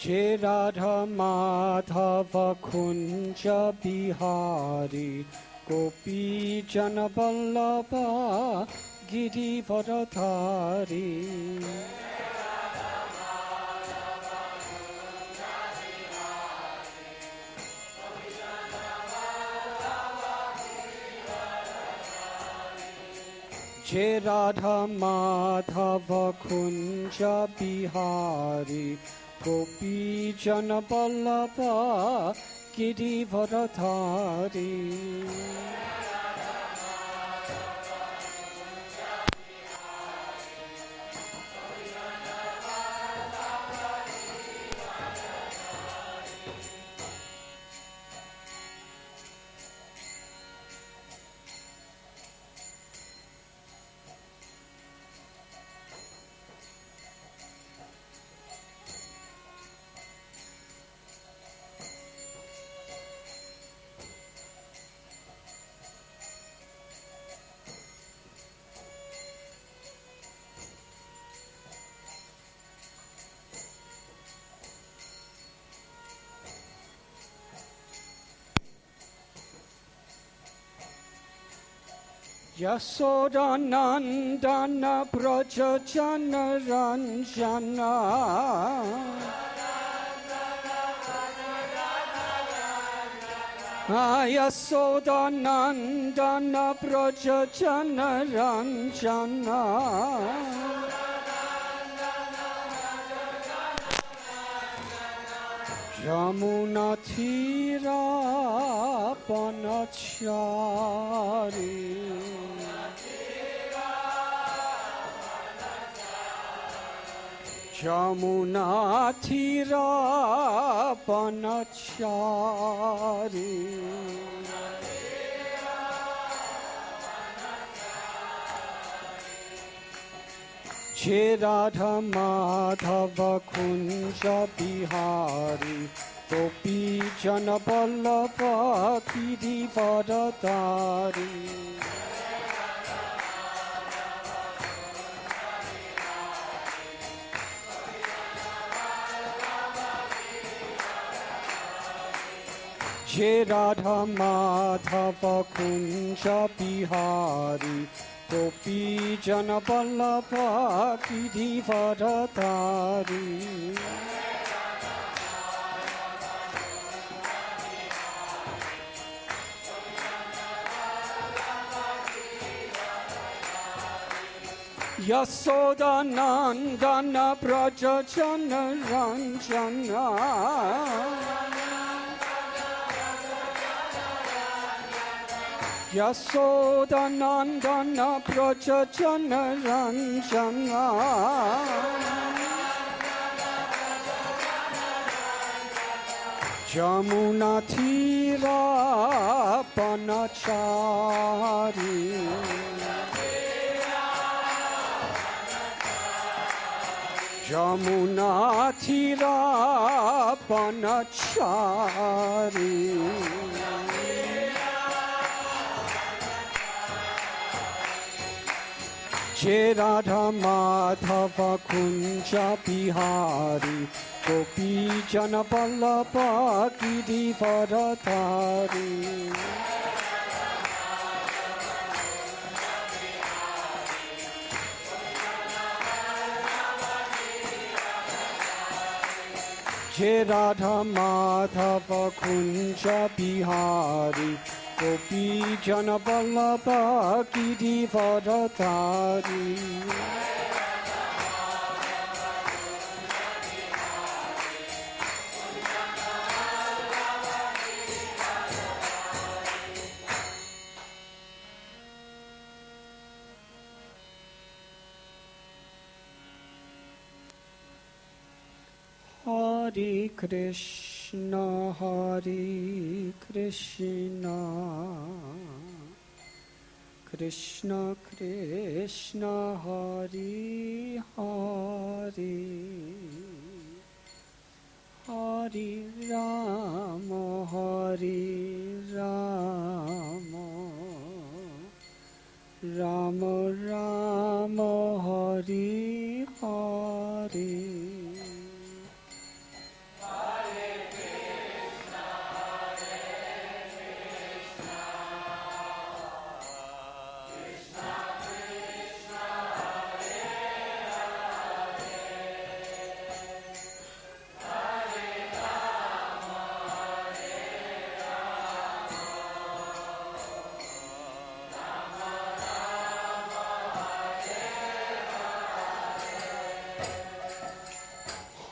Jai Radha Madhava Kunja Bihari Gopi Jana Vallabha Girivardhari Jai Radha Madhava Kunja Bihari Gopi Jana Vallabha Girivardhari Yasodanandana Braja Jana Ranjana Yasodanandana Braja Jana Ranjana Yamuna Tira Panachari Yamuna Tira Panachari Jai Radha Madhava Kunja Bihari Gopi Jana Vallabha Girivardhari Jai Radha Madhava Kunja Bihari Gopi Jana Vallabha Girivardhari Yasodanandana Braja Jana Ranjana Yasodanandana Braja Jana Ranjana Jamuna Tira Panachari Jamuna Tira Panachari Jai Radha Madhava Kunja Bihari Gopi Jana Vallabha Girivardhari Jai Radha Madhava Kunja Bihari Gopi Jana Vallabha Girivardhari Hare Krishna Krishna Krishna Hare Hare Hare Rama Rama Rama Hare Hare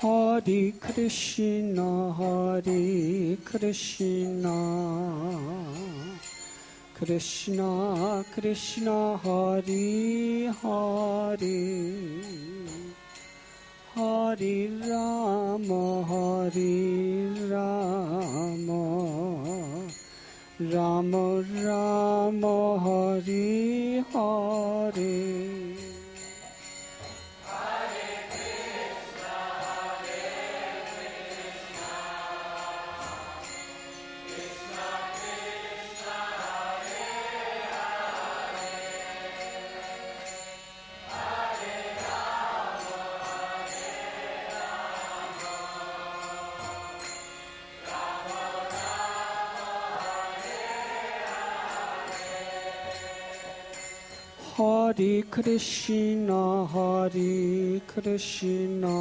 Hare Krishna, Hare Krishna, Krishna Krishna, Hare Hare, Hare Rama, Hare Rama, Rama Rama, Hare Hare. Hare Krishna, Hare Krishna,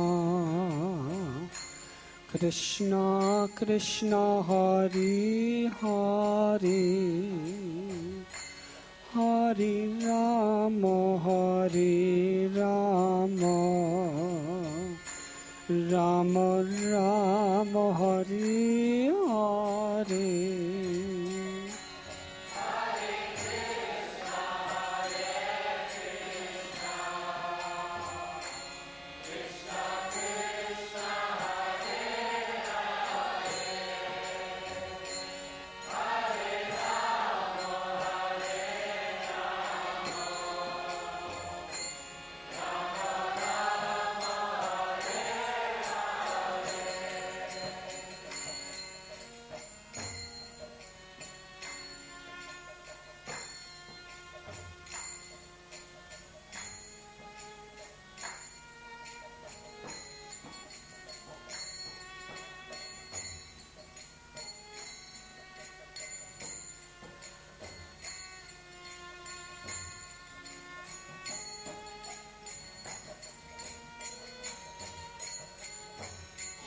Krishna Krishna, Hare Hare, Hare Rama, Hare Rama, Rama Rama, Hare Hare.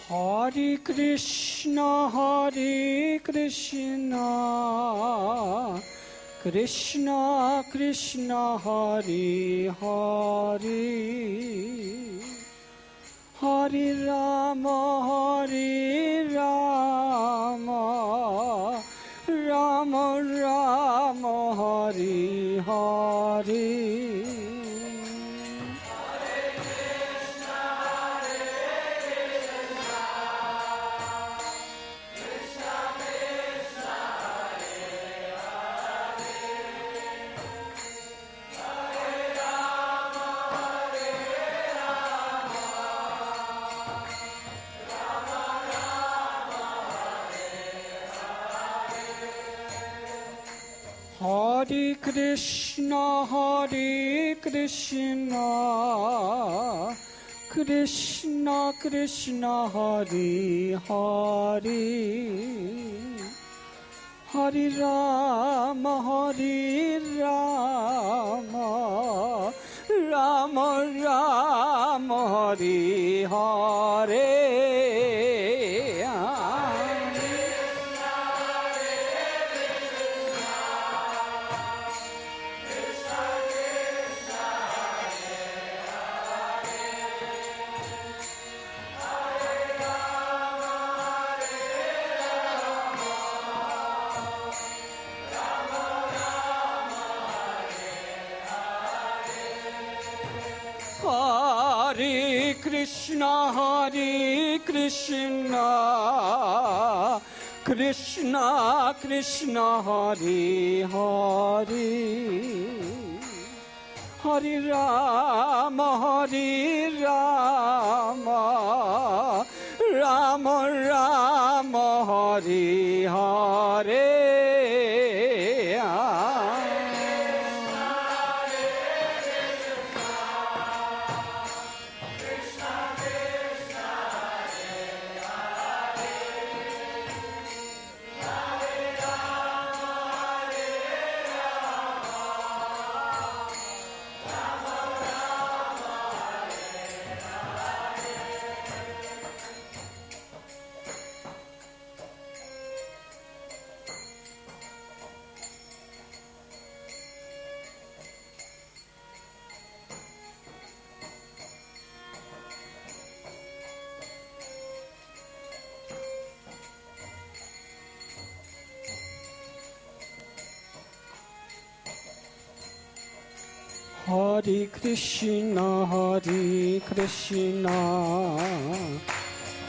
Hare Krishna, Hare Krishna, Krishna Krishna, Hare Hare, Hare Rama, Hare Rama, Rama Rama, Hare Hare. Hare Krishna, Hare Krishna, Krishna Krishna, Hare Hare, Hare Rama, Hare Rama, Rama Rama, Hare Hare. Hare Krishna, Hare Krishna, Krishna Krishna, Hare Hare, Hare Rama, Hare Rama, Rama Rama, Hare Hare. Hare Krishna,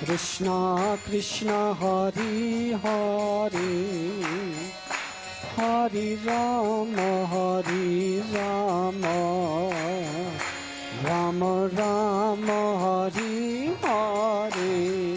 Krishna Krishna, Hare Hare, Hare Rama, Rama Rama, Hare Hare.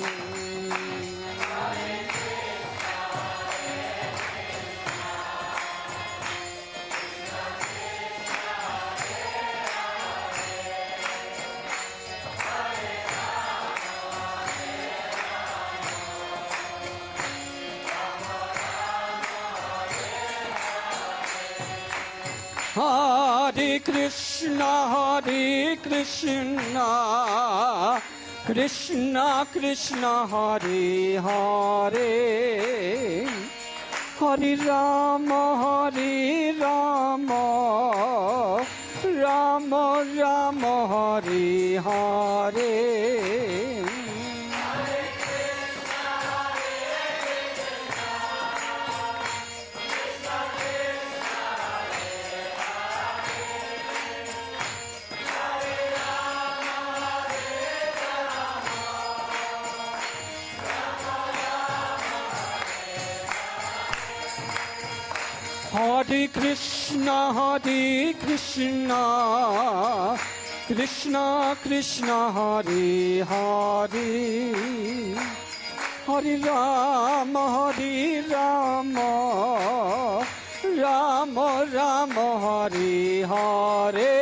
Hare Krishna, Krishna Krishna, Hare Hare, Hare Rama, Rama Rama, Hare Hare. Hare Krishna, Krishna Krishna, Hare Hare, Hare Rama, Rama Rama, Hare Hare.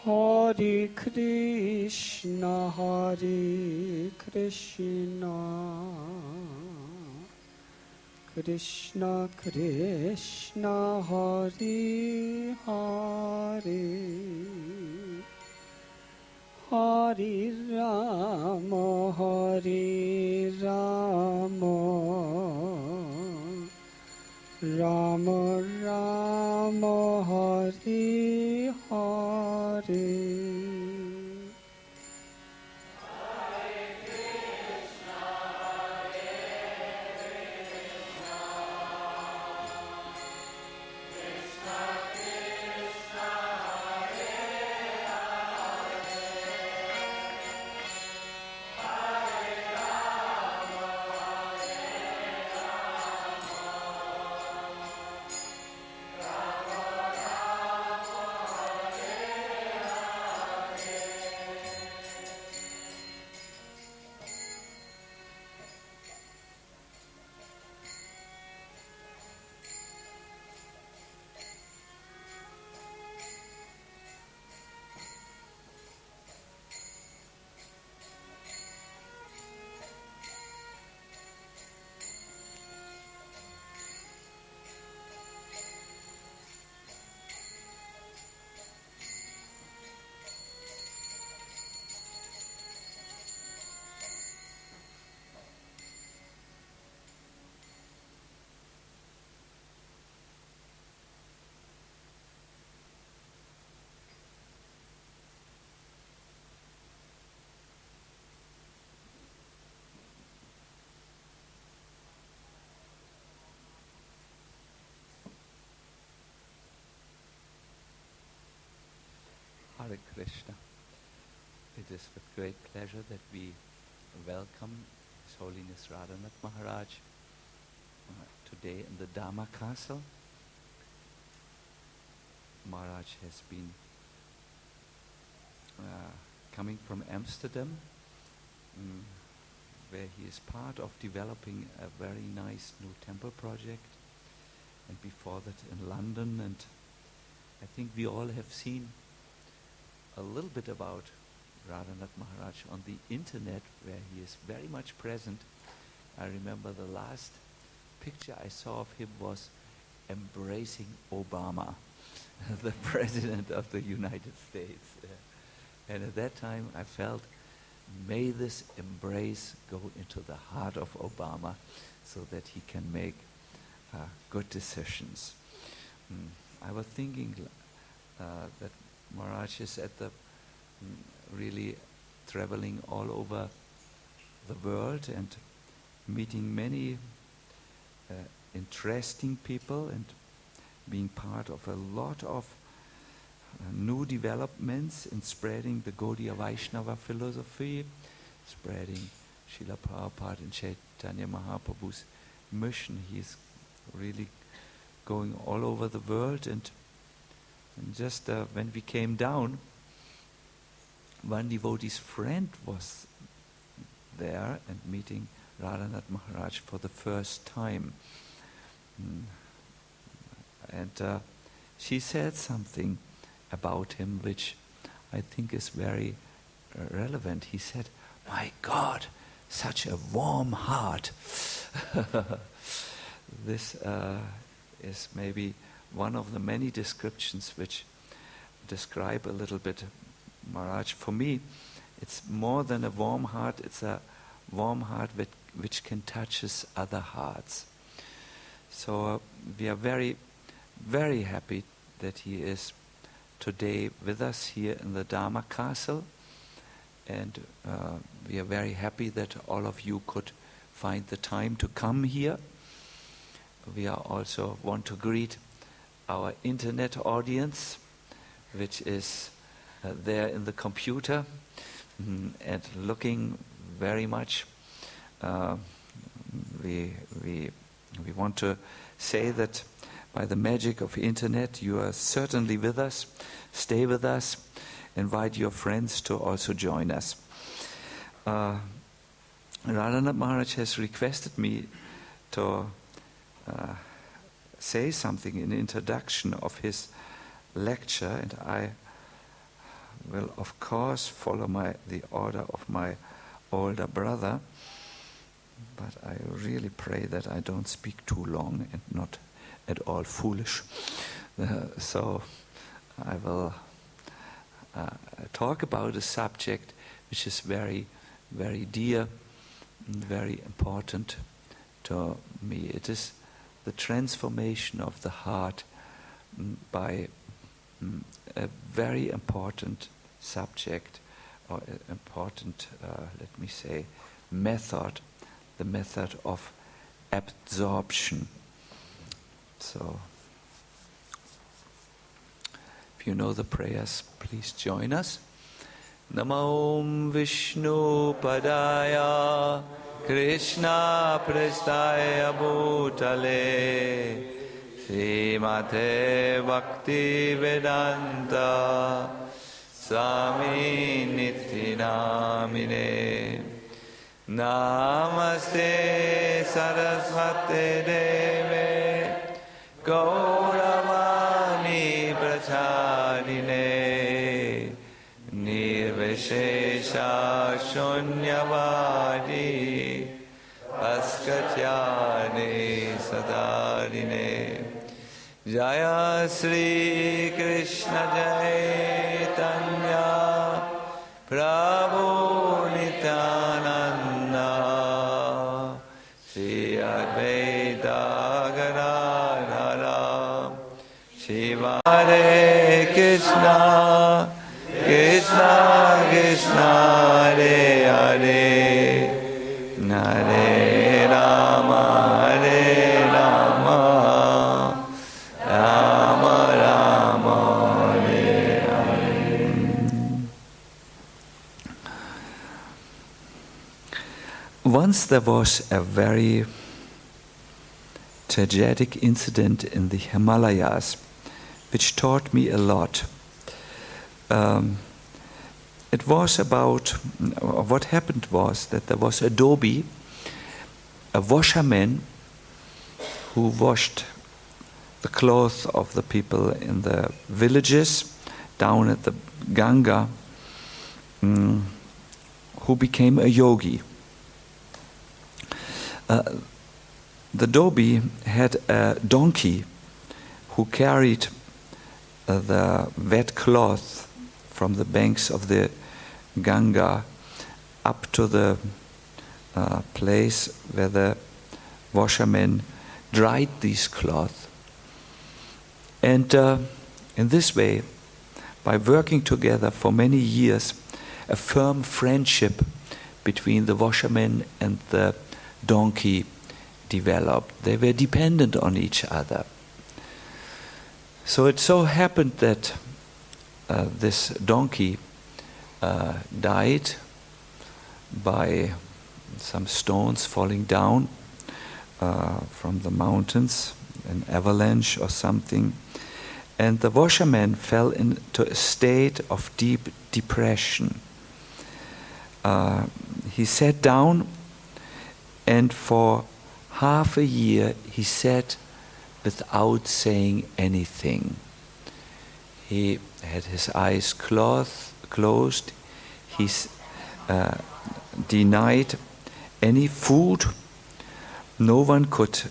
Hare Krishna, Krishna Krishna, Hare Hare, Hare Rama, Rama Rama, Hare Hare. Hare Krishna. It is with great pleasure that we welcome His Holiness Radhanath Maharaj today in the Dharma Castle. Maharaj has been coming from Amsterdam, where he is part of developing a very nice new temple project, and before that in London. And I think we all have seen a little bit about Radhanath Maharaj on the internet, where he is very much present. I remember the last picture I saw of him was embracing Obama, the President of the United States. And at that time I felt may this embrace go into the heart of Obama so that he can make good decisions. I was thinking that Maharaj is at the really traveling all over the world and meeting many interesting people and being part of a lot of new developments in spreading the Gaudiya Vaishnava philosophy, spreading Srila Prabhupada and Chaitanya Mahaprabhu's mission. He's really going all over the world, and just when we came down, one devotee's friend was there and meeting Radhanath Maharaj for the first time. And she said something about him which I think is very relevant. He said, "My God, such a warm heart." This is maybe one of the many descriptions which describe a little bit Maharaj. For me, it's more than a warm heart, it's a warm heart which can touches other hearts. So we are very, very happy that he is today with us here in the Dharma Castle, and we are very happy that all of you could find the time to come here. We are also want to greet our internet audience, which is there in the computer and looking very much. We want to say that by the magic of internet, you are certainly with us. Stay with us. Invite your friends to also join us. Radhanath Maharaj has requested me to say something in introduction of his lecture, and I will of course follow the order of my older brother, but I really pray that I don't speak too long and not at all foolish. So I will talk about a subject which is very, very dear and very important to me. It is the transformation of the heart by a very important subject, or important, let me say, method, the method of absorption. So, if you know the prayers, please join us. Namo Vishnu Padaya Krishna Prestaya Bhutale Srimate Bhakti Vedanta Swami Niti Namine Namaste Saraswate Deve Gauravani Prachadine Nirvishesha Shunyavadi Paskatyane Sadarine Jaya Sri Krishna Chaitanya Prabhu Nityananda Sri Advaita Gadadhara Shiva Hare Krishna Krishna Krishna Hare Hare Hare Rama Hare Rama Rama Rama Hare Hare. Once there was a very tragic incident in the Himalayas which taught me a lot. It was about, what happened was that there was a dhobi, a washerman, who washed the clothes of the people in the villages down at the Ganga, who became a yogi. The dhobi had a donkey who carried the wet cloth from the banks of the Ganga up to the place where the washermen dried these cloths. And in this way, by working together for many years, a firm friendship between the washermen and the donkey developed. They were dependent on each other. So it so happened that this donkey died by some stones falling down from the mountains, an avalanche or something. And the washerman fell into a state of deep depression. He sat down, and for half a year he sat without saying anything. He had his eyes closed. He denied any food. No one could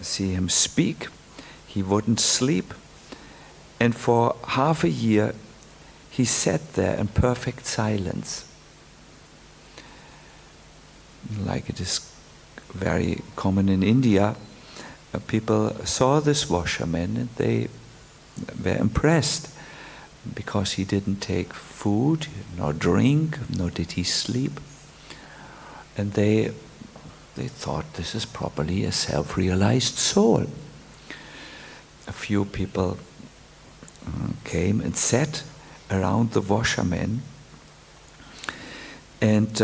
see him speak. He wouldn't sleep. And for half a year, he sat there in perfect silence. Like it is very common in India, people saw this washerman and they were impressed because he didn't take food, nor drink, nor did he sleep. And they thought this is probably a self-realized soul. A few people came and sat around the washerman and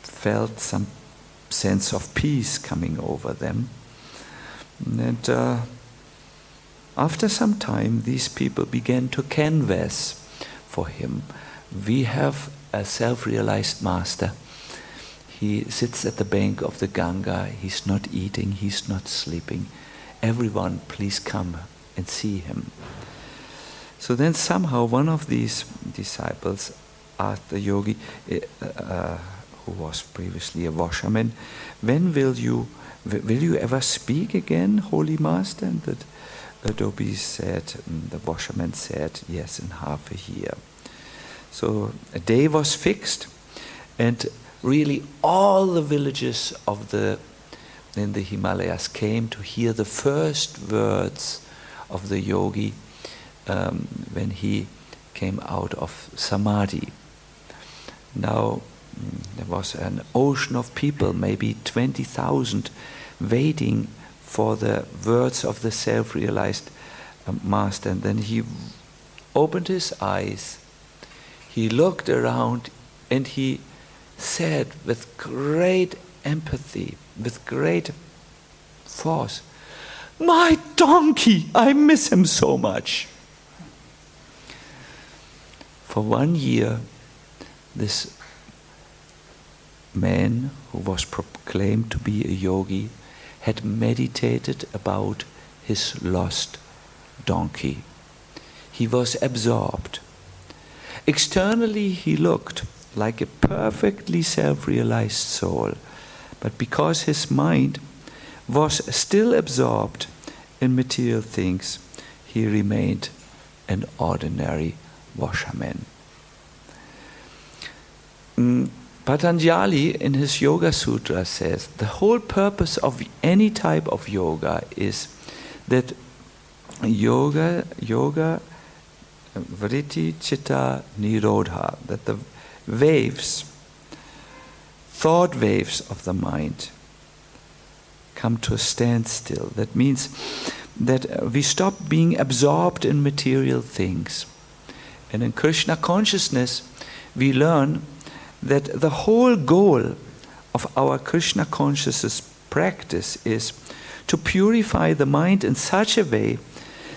felt some sense of peace coming over them. And after some time, these people began to canvass for him. We have a self-realized master. He sits at the bank of the Ganga. He's not eating, he's not sleeping. Everyone, please come and see him. So then somehow one of these disciples asked the yogi, who was previously a washerman, when will you ever speak again, Holy Master? And the washerman said, yes, in half a year. So a day was fixed, and really all the villages in the Himalayas came to hear the first words of the yogi when he came out of samadhi. Now there was an ocean of people, maybe 20,000, waiting for the words of the self-realized master. And then he opened his eyes, he looked around, and he said with great empathy, with great force, "My donkey, I miss him so much." For 1 year, this man who was proclaimed to be a yogi had meditated about his lost donkey. He was absorbed. Externally, he looked like a perfectly self-realized soul, but because his mind was still absorbed in material things, he remained an ordinary washerman. Patanjali in his Yoga Sutra says the whole purpose of any type of yoga is that yoga vritti chitta nirodha, that the thought waves of the mind come to a standstill. That means that we stop being absorbed in material things. And in Krishna consciousness, we learn that the whole goal of our Krishna consciousness practice is to purify the mind in such a way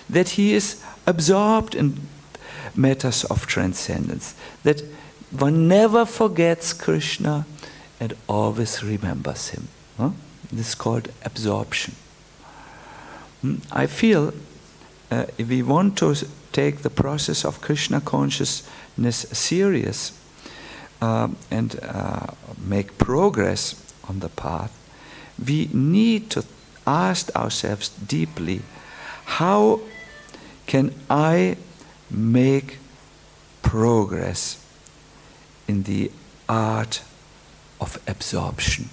that he is absorbed in matters of transcendence, that one never forgets Krishna and always remembers him. This is called absorption. I feel if we want to take the process of Krishna consciousness serious and make progress on the path, we need to ask ourselves deeply, how can I make progress in the art of absorption.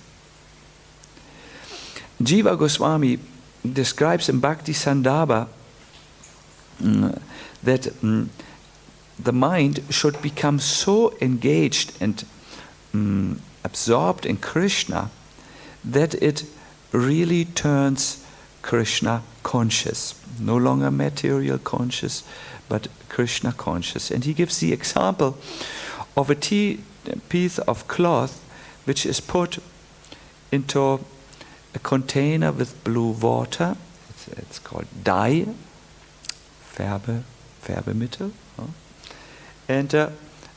Jiva Goswami describes in Bhakti Sandarbha that the mind should become so engaged and absorbed in Krishna that it really turns Krishna conscious, no longer material conscious, but Krishna conscious. And he gives the example of a piece of cloth which is put into a container with blue water. It's called dye, Färbemittel. And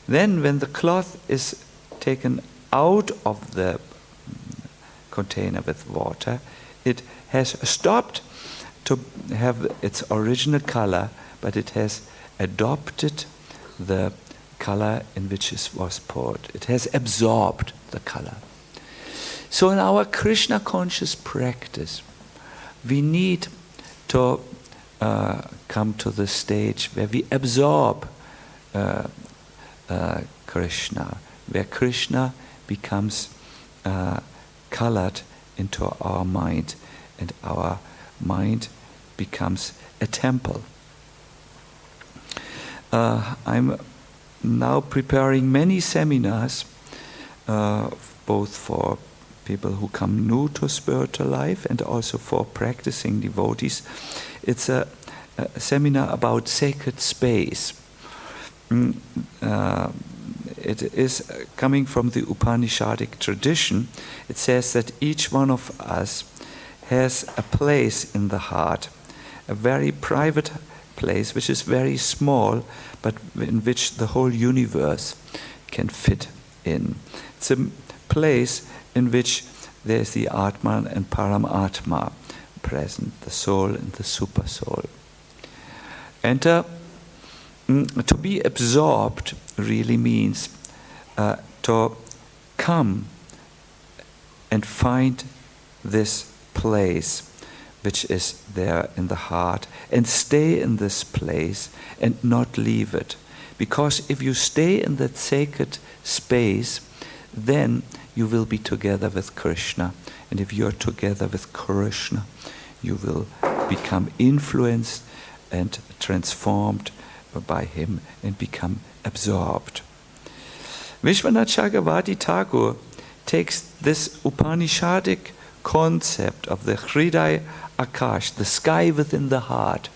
then when the cloth is taken out of the container with water, it has stopped to have its original color, but it has adopted the color in which it was poured. It has absorbed the color. So in our Krishna conscious practice, we need to come to the stage where we absorb Krishna, where Krishna becomes colored into our mind, and our mind becomes a temple. I'm now preparing many seminars, both for people who come new to spiritual life and also for practicing devotees. It's a seminar about sacred space. It is coming from the Upanishadic tradition. It says that each one of us has a place in the heart, a very private place which is very small, but in which the whole universe can fit in. It's a place in which there's the Atman and Paramatma present, the soul and the super soul. And to be absorbed really means to come and find this place which is there in the heart and stay in this place and not leave it. Because if you stay in that sacred space, then you will be together with Krishna. And if you are together with Krishna, you will become influenced and transformed by him and become absorbed. Vishwanath Chakravarti Thakur takes this Upanishadic concept of the Hriday Akash, the sky within the heart,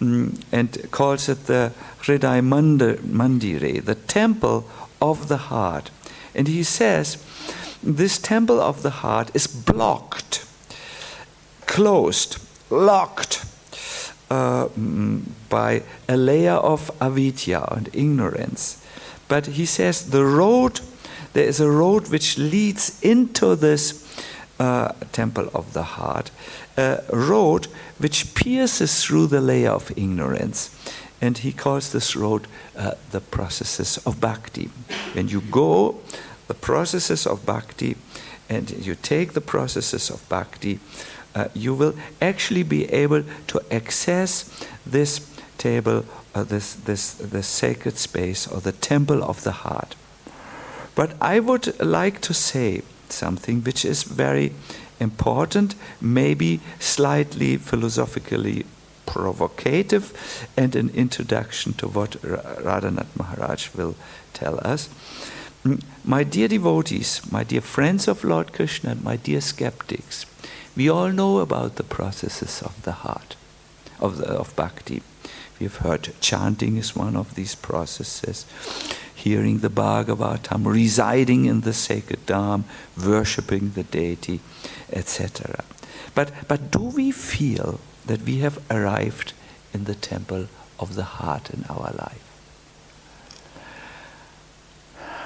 and calls it the Hriday Mandire, the temple of the heart. And he says, this temple of the heart is blocked, closed, locked by a layer of avidya and ignorance. But he says there is a road which leads into this temple of the heart, a road which pierces through the layer of ignorance. And he calls this road the processes of bhakti. When you go the processes of bhakti and you take the processes of bhakti, you will actually be able to access this table, this sacred space, or the temple of the heart. But I would like to say something which is very important, maybe slightly philosophically provocative, and an introduction to what Radhanath Maharaj will tell us. My dear devotees, my dear friends of Lord Krishna, my dear skeptics, we all know about the processes of the heart, of bhakti. We have heard chanting is one of these processes, hearing the Bhagavatam, residing in the sacred Dharma, worshipping the deity, etc. But do we feel that we have arrived in the temple of the heart in our life?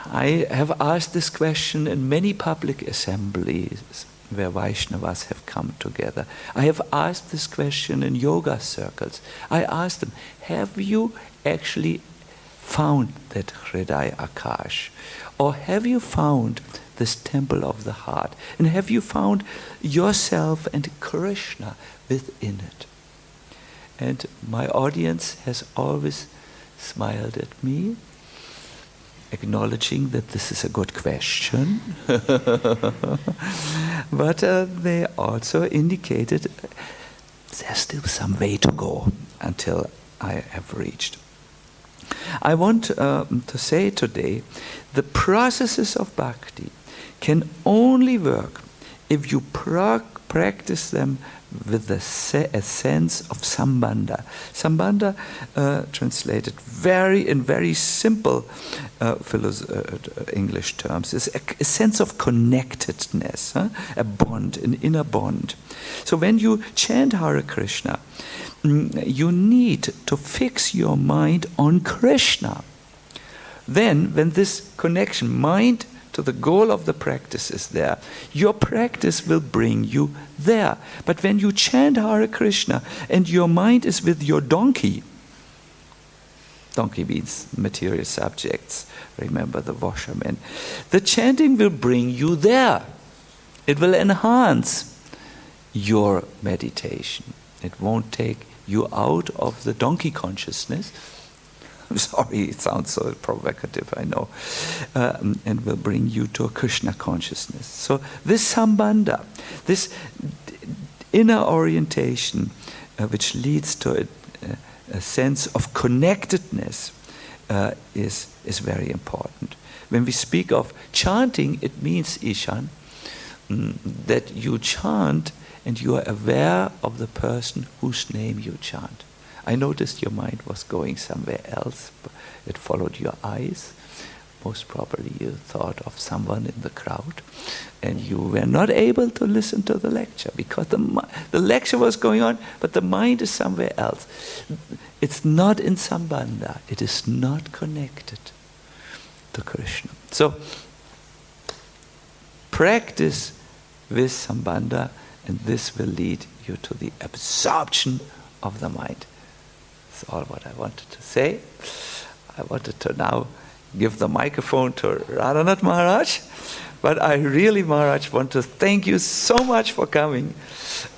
I have asked this question in many public assemblies where Vaishnavas have come together. I have asked this question in yoga circles. I asked them, have you actually found that Hriday Akash? Or have you found this temple of the heart? And have you found yourself and Krishna within it? And my audience has always smiled at me acknowledging that this is a good question. But they also indicated there's still some way to go until I have reached. I want to say today, the processes of bhakti can only work if you practice them with a sense of sambandha. Sambandha, translated in very simple English terms, is a sense of connectedness, a bond, an inner bond. So when you chant Hare Krishna, you need to fix your mind on Krishna. Then, when this connection, mind to the goal of the practice is there, your practice will bring you there. But when you chant Hare Krishna and your mind is with your donkey means material subjects, remember the washerman, the chanting will bring you there. It will enhance your meditation. It won't take you out of the donkey consciousness. I'm sorry, it sounds so provocative, I know. And will bring you to a Krishna consciousness. So this sambandha, this inner orientation, which leads to a sense of connectedness, is very important. When we speak of chanting, it means, Ishan, that you chant and you are aware of the person whose name you chant. I noticed your mind was going somewhere else. It followed your eyes. Most probably you thought of someone in the crowd, and you were not able to listen to the lecture because the lecture was going on, but the mind is somewhere else. It's not in sambandha. It is not connected to Krishna. So practice with sambandha, and this will lead you to the absorption of the mind. That's all what I wanted to say. I wanted to now give the microphone to Radhanath Maharaj, but I really, Maharaj, want to thank you so much for coming.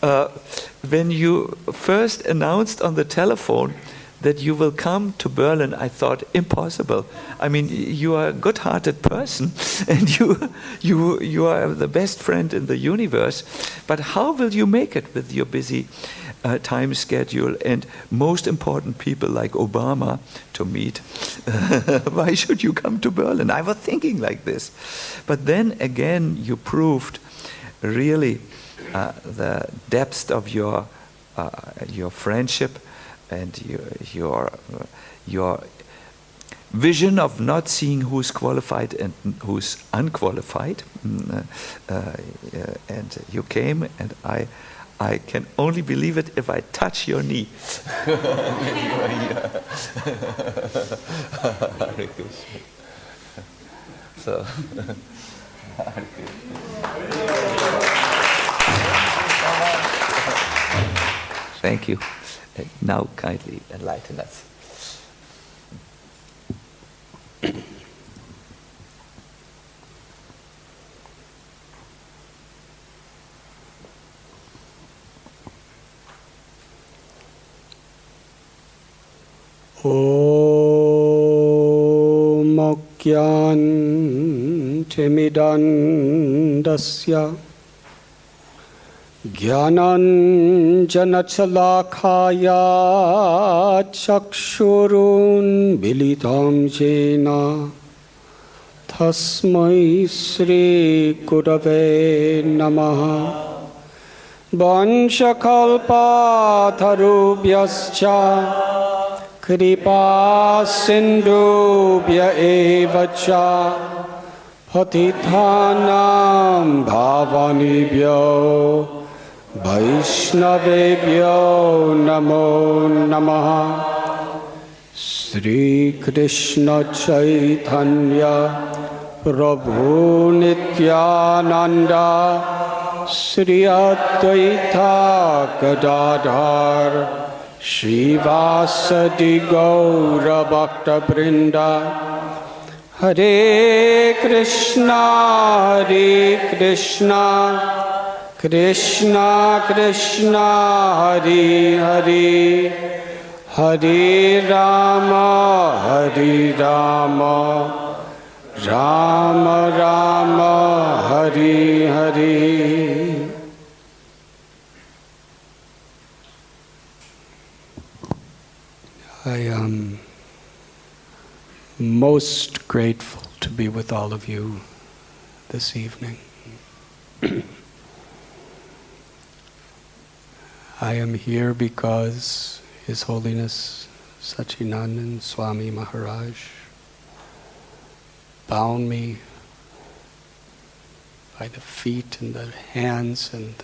When you first announced on the telephone that you will come to Berlin, I thought, impossible. I mean, you are a good-hearted person, and you are the best friend in the universe, but how will you make it with your busy time schedule and most important people like Obama to meet? Why should you come to Berlin? I was thinking like this. But then again, you proved really the depth of your friendship and your vision of not seeing who's qualified and who's unqualified. And you came, and I can only believe it if I touch your knee. So, thank you. Now kindly enlighten us. Om Akyantimidandasya Jnananjanachalakaya Chakshurun Bilitam Jena Tasmai Sri Gurave Namaha Vanshakalpatarubhyascha Kripa Sindhubhya evacha Patithanam Bhavanibhyo Vaishnavebhyo Namo Namaha. Sri Krishna Chaitanya Prabhu Nityananda Sri Advaita Gadadhar Shivasadi Gaura Bhakta Brinda. Hare Krishna, Krishna Krishna, Hare Hare, Hare Rama, Rama Rama Hari Hari. I am most grateful to be with all of you this evening. I am here because His Holiness Sacinandana Swami Maharaj bound me by the feet and the hands, and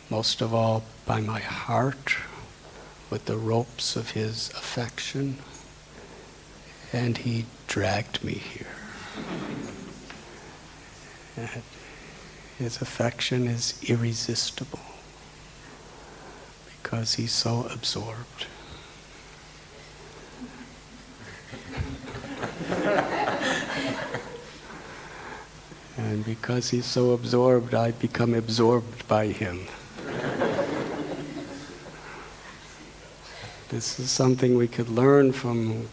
most of all by my heart, with the ropes of his affection, and he dragged me here. And his affection is irresistible because he's so absorbed. And because he's so absorbed, I become absorbed by him. This is something we could learn from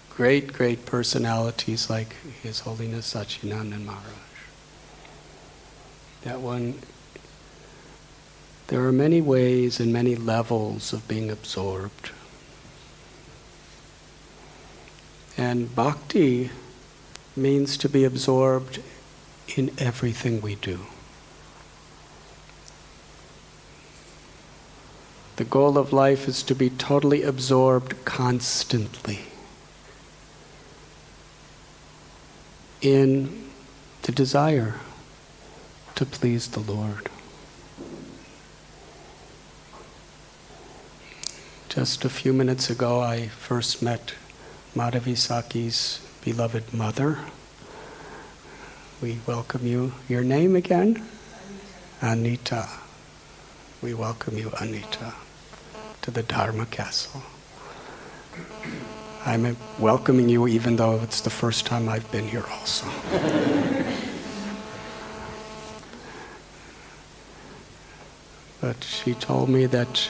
great, great personalities like His Holiness Sacinandana Maharaj. There are many ways and many levels of being absorbed. And bhakti means to be absorbed in everything we do. The goal of life is to be totally absorbed constantly in the desire to please the Lord. Just a few minutes ago, I first met Madhavi Saki's beloved mother. We welcome you. Your name again? Anita. We welcome you, Anita, to the Dharma Castle. I'm welcoming you even though it's the first time I've been here also. But she told me that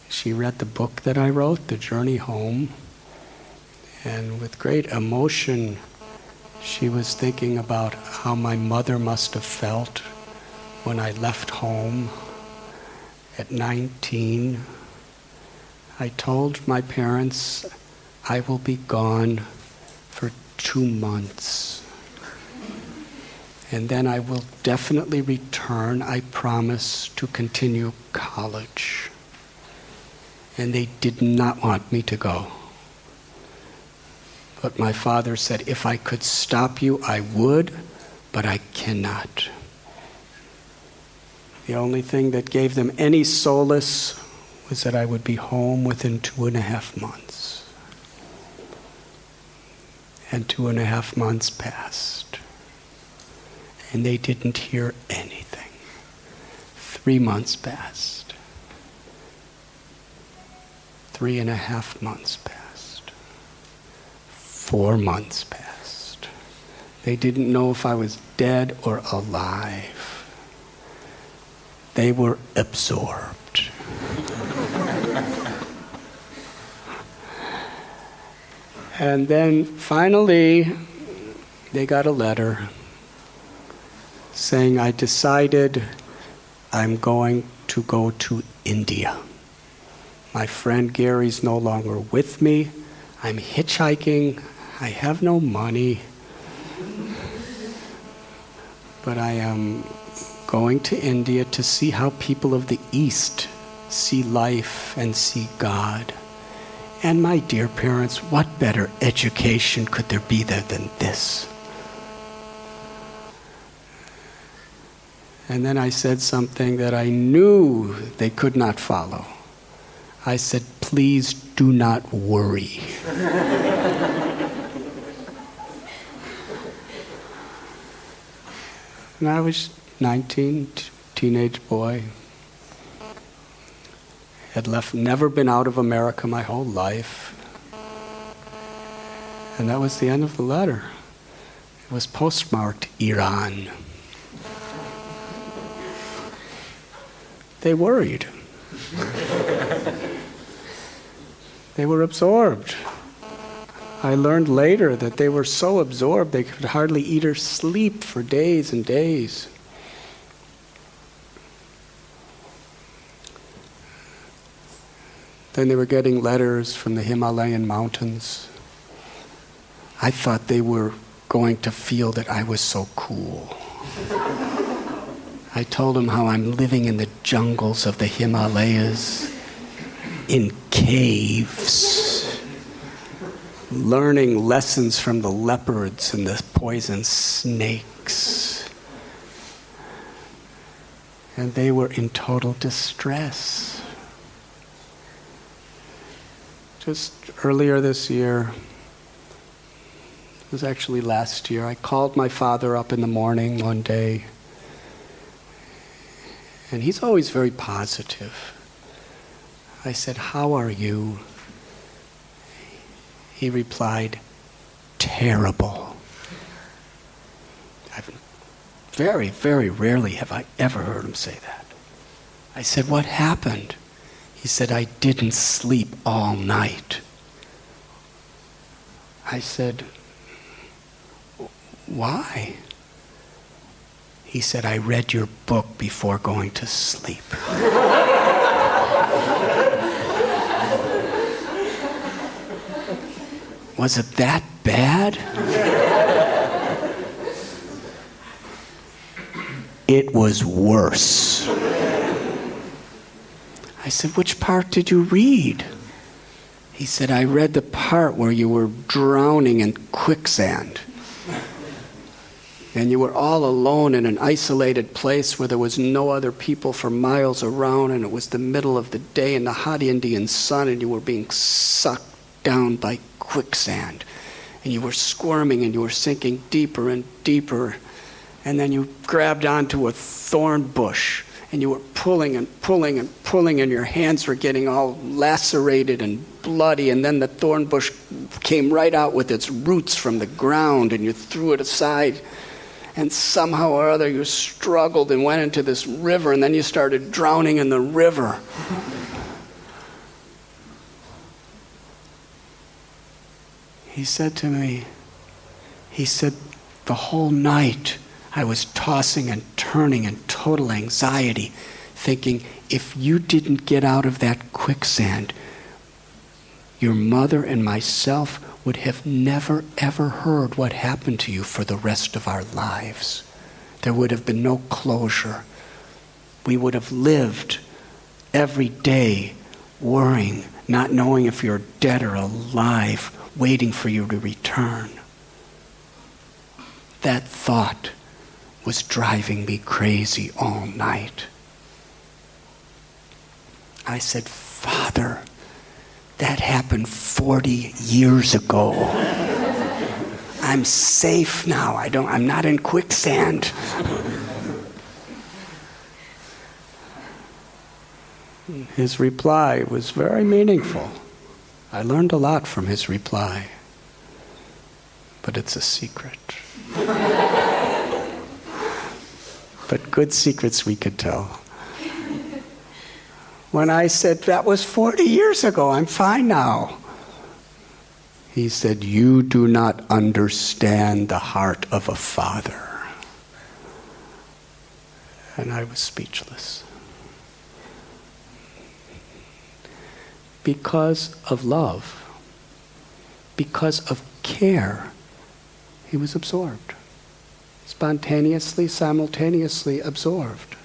she read the book that I wrote, The Journey Home, and with great emotion she was thinking about how my mother must have felt when I left home at 19. I told my parents I will be gone for 2 months. And then I will definitely return, I promise, to continue college. And they did not want me to go. But my father said, if I could stop you, I would, but I cannot. The only thing that gave them any solace was that I would be home within 2.5 months. And 2.5 months passed. And they didn't hear anything. 3 months passed. 3.5 months passed. 4 months passed. They didn't know if I was dead or alive. They were absorbed. And then finally, they got a letter saying, I decided I'm going to go to India. My friend Gary's no longer with me. I'm hitchhiking. I have no money. But I am going to India to see how people of the East see life and see God. And my dear parents, what better education could there be there than this? And then I said something that I knew they could not follow. I said, please do not worry. And I was 19, teenage boy. Had never been out of America my whole life. And that was the end of the letter. It was postmarked Iran. They worried. They were absorbed. I learned later that they were so absorbed they could hardly eat or sleep for days and days. Then they were getting letters from the Himalayan mountains. I thought they were going to feel that I was so cool. I told them how I'm living in the jungles of the Himalayas, in caves, learning lessons from the leopards and the poison snakes. And they were in total distress. Just earlier this year, it was actually last year, I called my father up in the morning one day, and he's always very positive. I said, "How are you?" He replied, "Terrible." Very, very rarely have I ever heard him say that. I said, "What happened?" He said, "I didn't sleep all night." I said, "Why?" He said, "I read your book before going to sleep." Was it that bad? It was worse. I said, "Which part did you read?" He said, "I read the part where you were drowning in quicksand. And you were all alone in an isolated place where there was no other people for miles around, and it was the middle of the day in the hot Indian sun, and you were being sucked down by quicksand. And you were squirming, and you were sinking deeper and deeper. And then you grabbed onto a thorn bush, and you were pulling and pulling and pulling, and your hands were getting all lacerated and bloody, and then the thorn bush came right out with its roots from the ground, and you threw it aside. And somehow or other you struggled and went into this river, and then you started drowning in the river." He said to me, "The whole night I was tossing and turning in total anxiety, thinking, if you didn't get out of that quicksand, your mother and myself would have never ever heard what happened to you for the rest of our lives. There would have been no closure. We would have lived every day worrying, not knowing if you're dead or alive, waiting for you to return." That thought was driving me crazy all night. I said, "Father, that happened 40 years ago. I'm safe now. I'm not in quicksand." His reply was very meaningful. I learned a lot from his reply, but it's a secret. But good secrets we could tell. When I said, "That was 40 years ago, I'm fine now," he said, "You do not understand the heart of a father." And I was speechless. Because of love, because of care, he was absorbed. Spontaneously, simultaneously absorbed.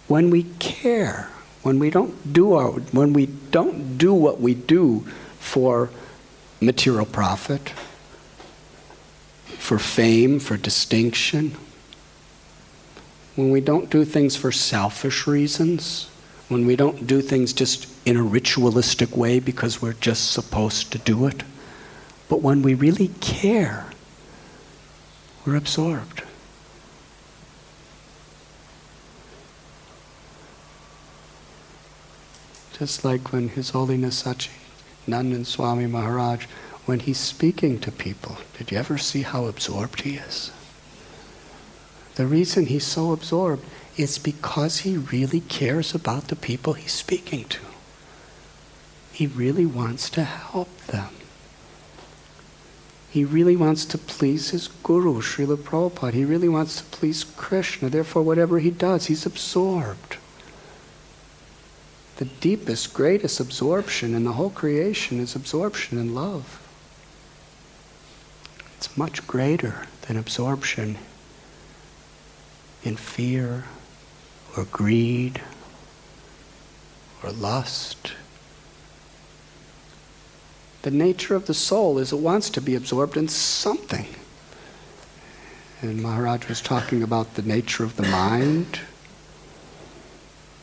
When we care, when we don't do what we do for material profit, for fame, for distinction, when we don't do things for selfish reasons, when we don't do things just in a ritualistic way because we're just supposed to do it, but when we really care, we're absorbed. Just like when His Holiness Sacinandana Swami Maharaj, when he's speaking to people, did you ever see how absorbed he is? The reason he's so absorbed it's because he really cares about the people he's speaking to. He really wants to help them. He really wants to please his guru, Srila Prabhupada. He really wants to please Krishna. Therefore, whatever he does, he's absorbed. The deepest, greatest absorption in the whole creation is absorption in love. It's much greater than absorption in fear or greed or lust. The nature of the soul is it wants to be absorbed in something. And Maharaj was talking about the nature of the mind.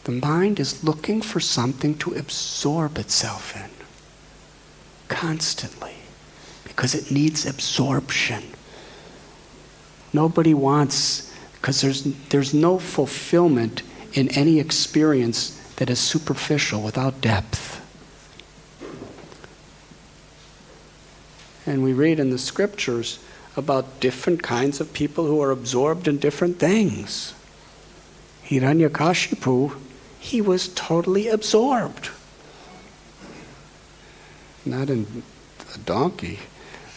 The mind is looking for something to absorb itself in constantly because it needs absorption. Nobody wants, because there's no fulfillment in any experience that is superficial without depth. And we read in the scriptures about different kinds of people who are absorbed in different things. Hiranyakashipu, he was totally absorbed. Not in a donkey,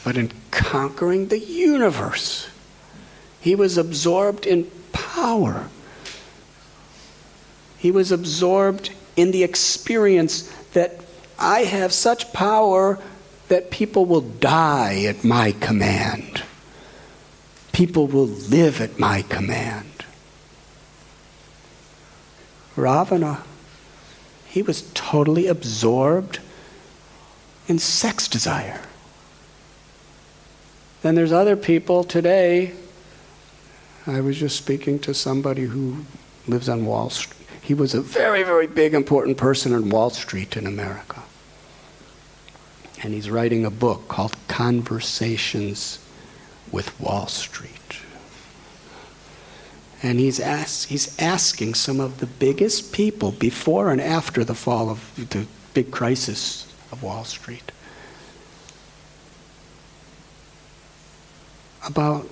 but in conquering the universe. He was absorbed in power. He was absorbed in the experience that I have such power that people will die at my command. People will live at my command. Ravana, he was totally absorbed in sex desire. Then there's other people today. I was just speaking to somebody who lives on Wall Street. He was a very, very big, important person on Wall Street in America. And he's writing a book called Conversations with Wall Street. And he's asking some of the biggest people before and after the fall of the big crisis of Wall Street about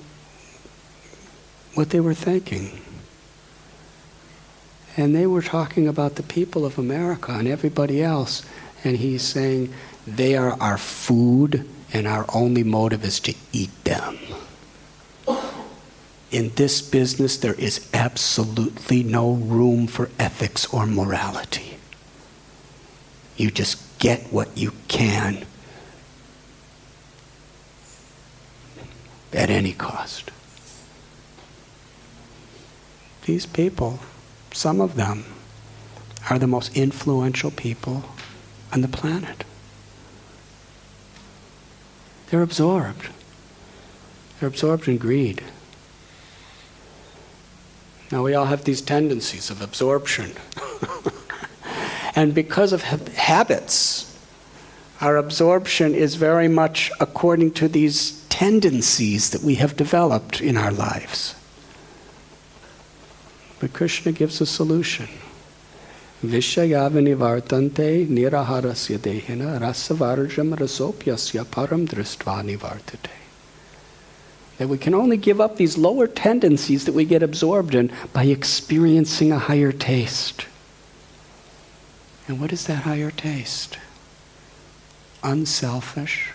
what they were thinking. And they were talking about the people of America and everybody else. And he's saying, they are our food and our only motive is to eat them. In this business, there is absolutely no room for ethics or morality. You just get what you can at any cost. These people, some of them, are the most influential people on the planet. They're absorbed. They're absorbed in greed. Now we all have these tendencies of absorption. And because of habits, our absorption is very much according to these tendencies that we have developed in our lives. But Krishna gives a solution. Vishayavani vartante niraharasya dehina rasavarjam rasopyasya param dristvani vartate. That we can only give up these lower tendencies that we get absorbed in by experiencing a higher taste. And what is that higher taste? Unselfish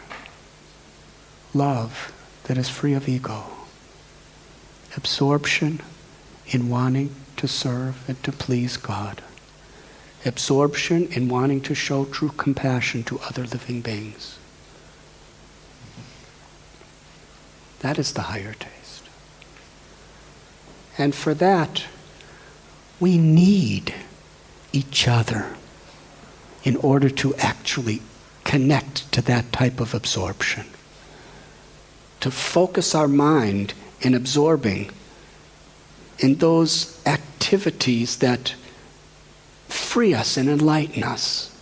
love that is free of ego. Absorption in wanting to serve and to please God. Absorption in wanting to show true compassion to other living beings. That is the higher taste. And for that, we need each other in order to actually connect to that type of absorption. To focus our mind in absorbing in those activities that free us and enlighten us.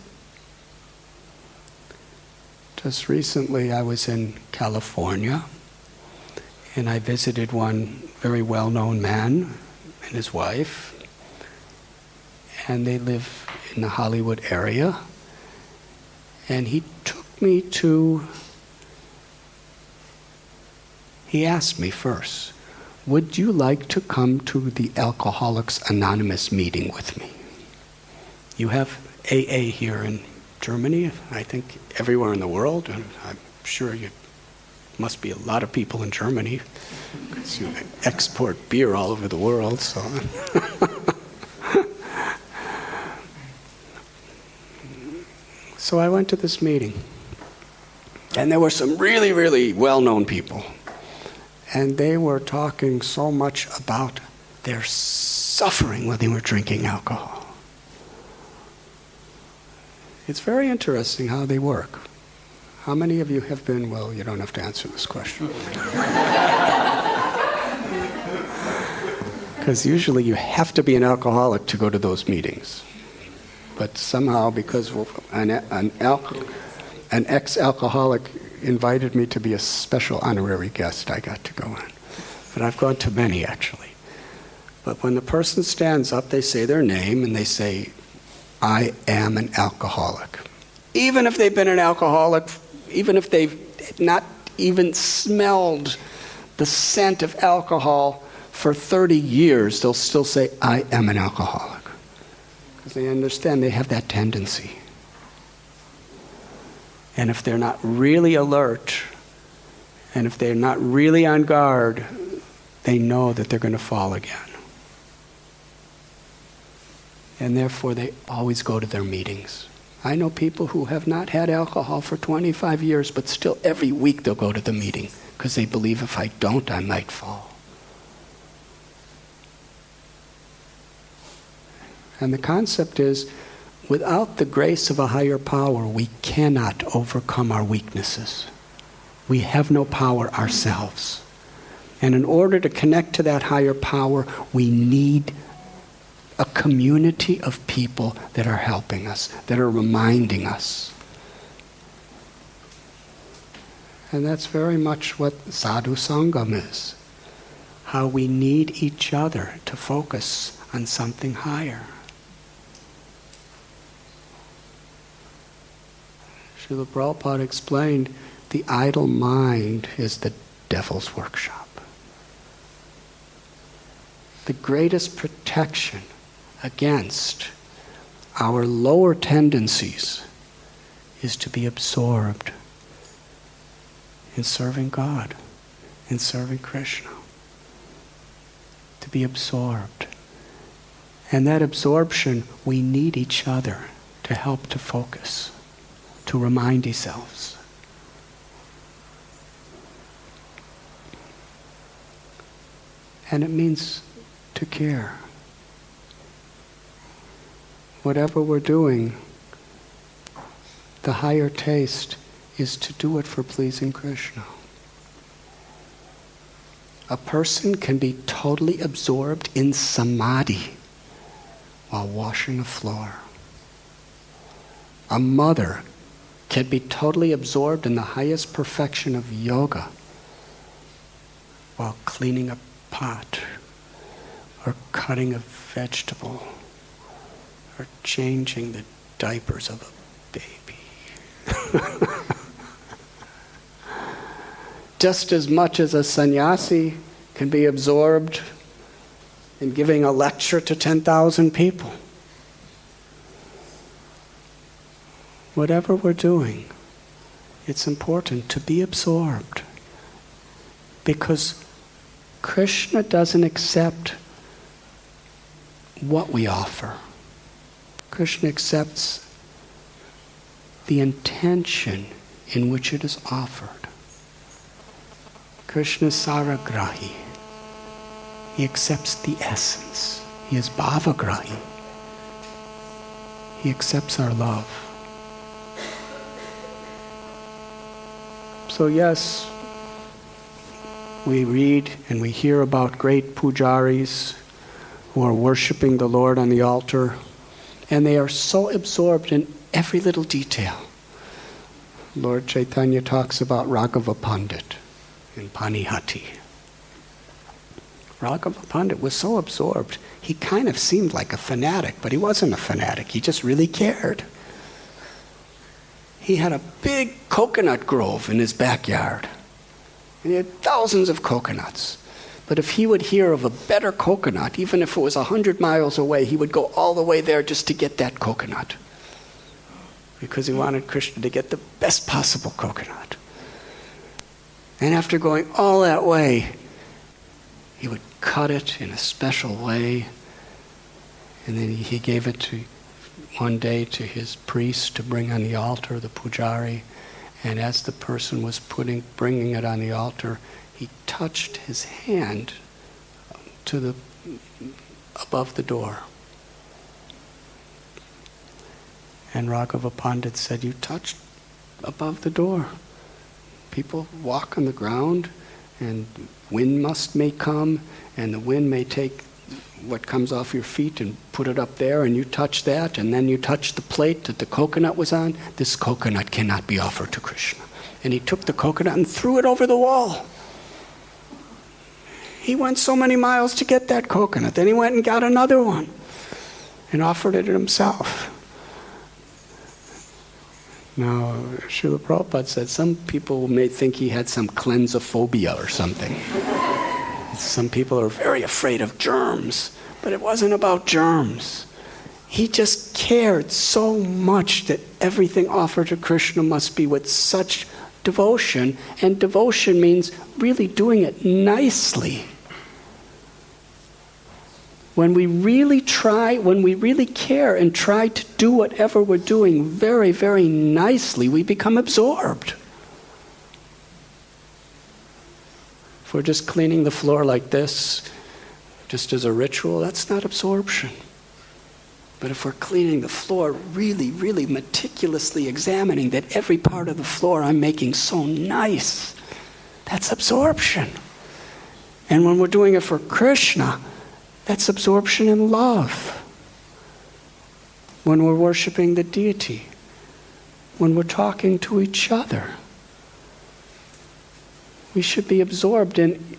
Just recently I was in California and I visited one very well-known man and his wife, and they live in the Hollywood area. And he asked me first, would you like to come to the Alcoholics Anonymous meeting with me? You have AA here in Germany, I think everywhere in the world, and I'm sure you must be a lot of people in Germany, because you export beer all over the world, so. So I went to this meeting, and there were some really, really well-known people, and they were talking so much about their suffering when they were drinking alcohol. It's very interesting how they work. How many of you have been, well, you don't have to answer this question. Because usually you have to be an alcoholic to go to those meetings. But somehow, because an ex-alcoholic invited me to be a special honorary guest, I got to go in. But I've gone to many, actually. But when the person stands up, they say their name, and they say, I am an alcoholic. Even if they've been an alcoholic, even if they've not even smelled the scent of alcohol for 30 years, they'll still say, I am an alcoholic. Because they understand they have that tendency. And if they're not really alert, and if they're not really on guard, they know that they're going to fall again. And therefore they always go to their meetings. I know people who have not had alcohol for 25 years, but still every week they'll go to the meeting, because they believe if I don't, I might fall. And the concept is, without the grace of a higher power, we cannot overcome our weaknesses. We have no power ourselves. And in order to connect to that higher power, we need a community of people that are helping us, that are reminding us. And that's very much what Sadhu Sangam is. How we need each other to focus on something higher. Srila Prabhupada explained, the idle mind is the devil's workshop. The greatest protection against our lower tendencies is to be absorbed in serving God, in serving Krishna. To be absorbed. And that absorption, we need each other to help to focus, to remind ourselves. And it means to care. Whatever we're doing, the higher taste is to do it for pleasing Krishna. A person can be totally absorbed in samadhi while washing a floor. A mother can be totally absorbed in the highest perfection of yoga while cleaning a pot or cutting a vegetable or changing the diapers of a baby. Just as much as a sannyasi can be absorbed in giving a lecture to 10,000 people. Whatever we're doing, it's important to be absorbed, because Krishna doesn't accept what we offer. Krishna accepts the intention in which it is offered. Krishna is Saragrahi. He accepts the essence. He is Bhavagrahi. He accepts our love. So yes, we read and we hear about great pujaris who are worshiping the Lord on the altar, and they are so absorbed in every little detail. Lord Chaitanya talks about Raghava Pandit in Panihati. Raghava Pandit was so absorbed, he kind of seemed like a fanatic, but he wasn't a fanatic, he just really cared. He had a big coconut grove in his backyard, and he had thousands of coconuts. But if he would hear of a better coconut, even if it was 100 miles away, he would go all the way there just to get that coconut. Because he wanted Krishna to get the best possible coconut. And after going all that way, he would cut it in a special way. And then he gave it one day to his priest to bring on the altar, the pujari. And as the person was bringing it on the altar, he touched his hand above the door. And Raghava Pandit said, "You touched above the door. People walk on the ground, and wind may come, and the wind may take what comes off your feet and put it up there, and you touch that, and then you touch the plate that the coconut was on. This coconut cannot be offered to Krishna." And he took the coconut and threw it over the wall. He went so many miles to get that coconut. Then he went and got another one and offered it himself. Now, Srila Prabhupada said some people may think he had some cleansophobia or something. Some people are very afraid of germs, but it wasn't about germs. He just cared so much that everything offered to Krishna must be with such devotion, and devotion means really doing it nicely. When we really care and try to do whatever we're doing very, very nicely, we become absorbed. If we're just cleaning the floor like this, just as a ritual, that's not absorption. But if we're cleaning the floor really, really meticulously examining that every part of the floor I'm making so nice, that's absorption. And when we're doing it for Krishna, that's absorption in love. When we're worshiping the deity, when we're talking to each other, we should be absorbed in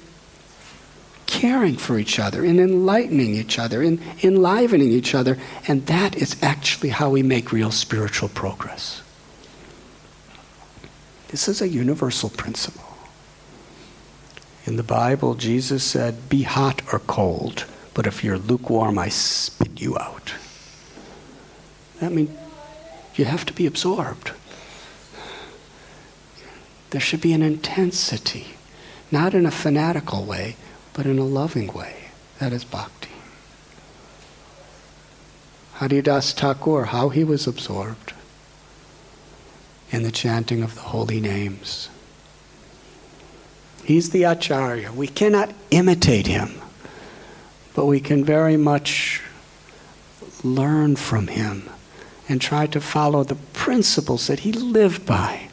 caring for each other, in enlightening each other, in enlivening each other, and that is actually how we make real spiritual progress. This is a universal principle. In the Bible, Jesus said, "Be hot or cold, but if you're lukewarm, I spit you out." That means you have to be absorbed. There should be an intensity, not in a fanatical way, but in a loving way. That is bhakti. Haridas Thakur, how he was absorbed in the chanting of the holy names. He's the Acharya. We cannot imitate him, but we can very much learn from him and try to follow the principles that he lived by.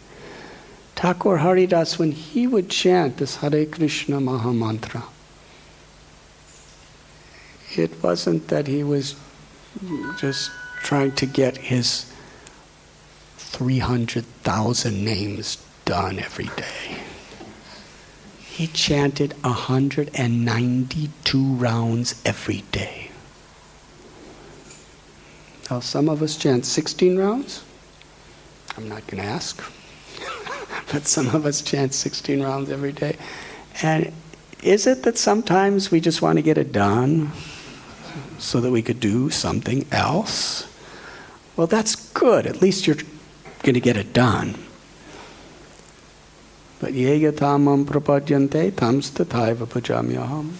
Thakur Haridas, when he would chant this Hare Krishna Maha Mantra, it wasn't that he was just trying to get his 300,000 names done every day. He chanted 192 rounds every day. Now, some of us chant 16 rounds. I'm not going to ask. But some of us chant 16 rounds every day. And is it that sometimes we just want to get it done so that we could do something else? Well, that's good. At least you're going to get it done. But ye yatamam prapadyante tamstataiva bhajamyaham.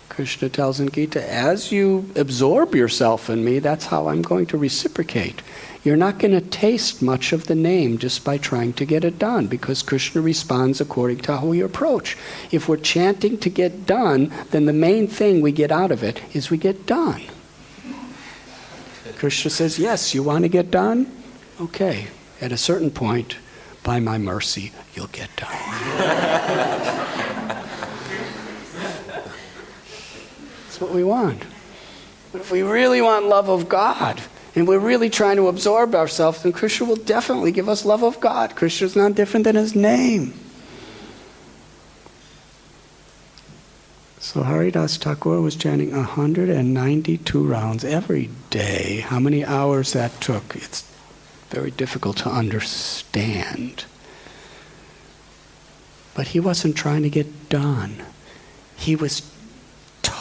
Krishna tells in Gita, as you absorb yourself in me, that's how I'm going to reciprocate. You're not going to taste much of the name just by trying to get it done, because Krishna responds according to how we approach. If we're chanting to get done, then the main thing we get out of it is we get done. Krishna says, yes, you want to get done? Okay. At a certain point, by my mercy, you'll get done. That's what we want. But if we really want love of God, and we're really trying to absorb ourselves, then Krishna will definitely give us love of God. Krishna's not different than his name. So Haridas Thakur was chanting 192 rounds every day. How many hours that took, it's very difficult to understand. But he wasn't trying to get done. He was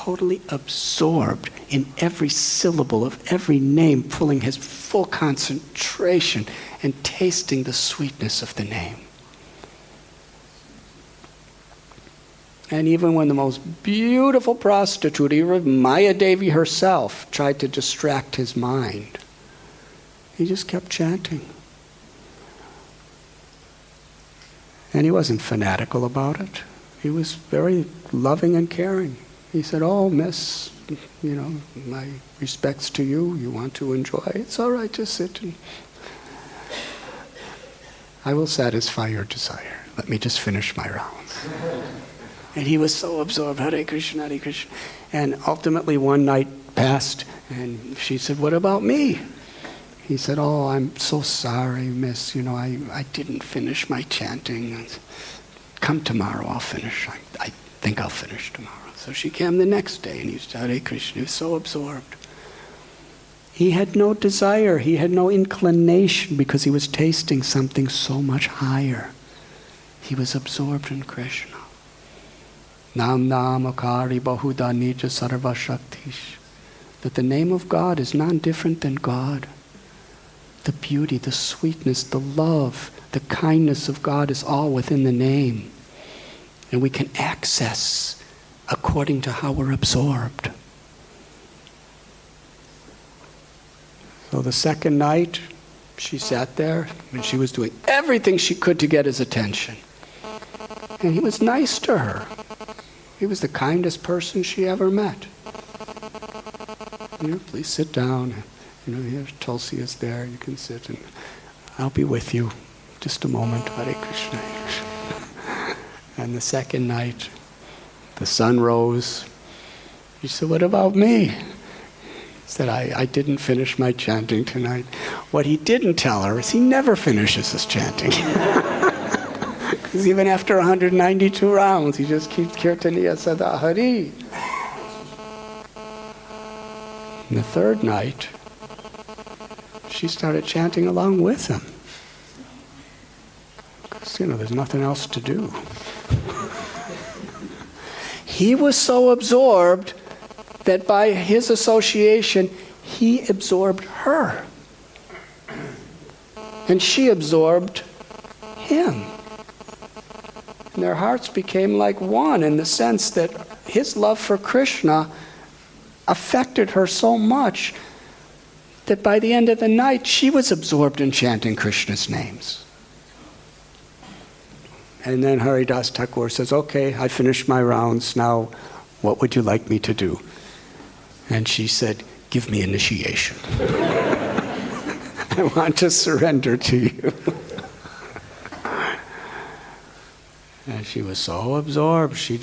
totally absorbed in every syllable of every name, pulling his full concentration and tasting the sweetness of the name. And even when the most beautiful prostitute, even Maya Devi herself, tried to distract his mind, he just kept chanting. And he wasn't fanatical about it. He was very loving and caring. He said, "Oh, miss, my respects to you. You want to enjoy? It's all right, just sit and I will satisfy your desire. Let me just finish my rounds." And he was so absorbed, Hare Krishna, Hare Krishna. And ultimately one night passed, and she said, "What about me?" He said, "Oh, I'm so sorry, miss. I didn't finish my chanting. Come tomorrow, I'll finish. I think I'll finish tomorrow." So she came the next day, and he said, "Hare Krishna." He was so absorbed. He had no desire. He had no inclination because he was tasting something so much higher. He was absorbed in Krishna. Nam nam akari bahuda nija sarva shaktish. That the name of God is non-different than God. The beauty, the sweetness, the love, the kindness of God is all within the name. And we can access according to how we're absorbed. So the second night, she sat there and she was doing everything she could to get his attention. And he was nice to her. He was the kindest person she ever met. Please sit down. Here Tulsi is there. You can sit and I'll be with you. Just a moment. Hare Krishna. And the second night, the sun rose. She said, "What about me?" He said, I didn't finish my chanting tonight. What he didn't tell her is he never finishes his chanting. Because even after 192 rounds, he just keeps Kirtaniya Sada Hari. And the third night, she started chanting along with him. Because, there's nothing else to do. He was so absorbed that by his association, he absorbed her. And she absorbed him. And their hearts became like one in the sense that his love for Krishna affected her so much that by the end of the night, she was absorbed in chanting Krishna's names. And then Haridas Thakur says, "Okay, I finished my rounds. Now, what would you like me to do?" And she said, "Give me initiation. I want to surrender to you." And she was so absorbed. She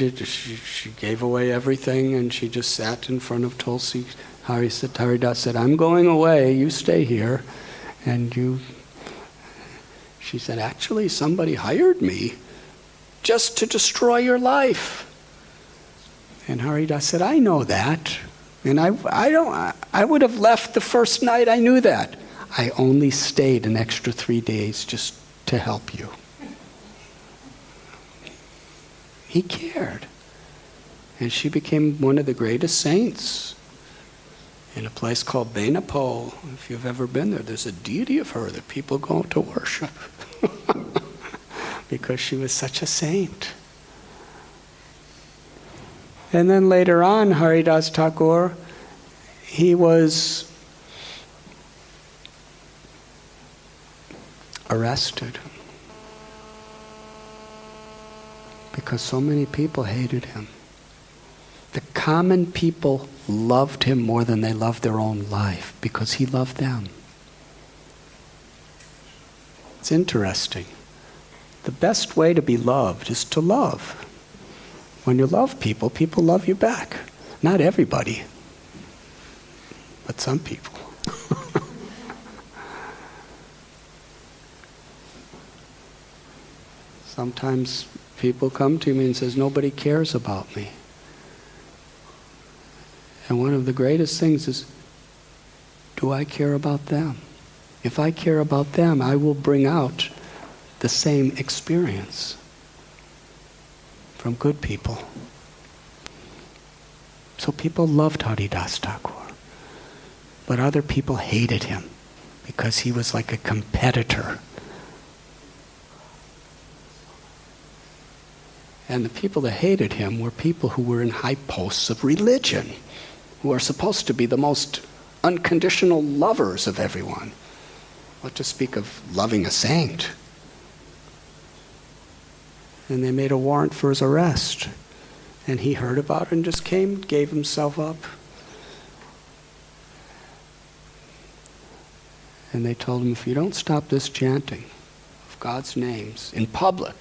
gave away everything, and she just sat in front of Tulsi. Haridas said, "I'm going away. You stay here." She said, "Actually, somebody hired me just to destroy your life." And Haridas said, "I know that. And I would have left the first night. I knew that. I only stayed an extra 3 days just to help you." He cared. And she became one of the greatest saints in a place called Benapole. If you've ever been there, there's a deity of her that people go to worship because she was such a saint. And then later on, Haridas Thakur, he was arrested because so many people hated him. The common people loved him more than they loved their own life because he loved them. It's interesting. The best way to be loved is to love. When you love people, people love you back. Not everybody, but some people. Sometimes people come to me and says, "Nobody cares about me." And one of the greatest things is, do I care about them? If I care about them, I will bring out the same experience from good people. So people loved Haridas Thakur. But other people hated him because he was like a competitor. And the people that hated him were people who were in high posts of religion, who are supposed to be the most unconditional lovers of everyone. What to speak of loving a saint? And they made a warrant for his arrest. And he heard about it and just came, gave himself up. And they told him, if you don't stop this chanting of God's names in public,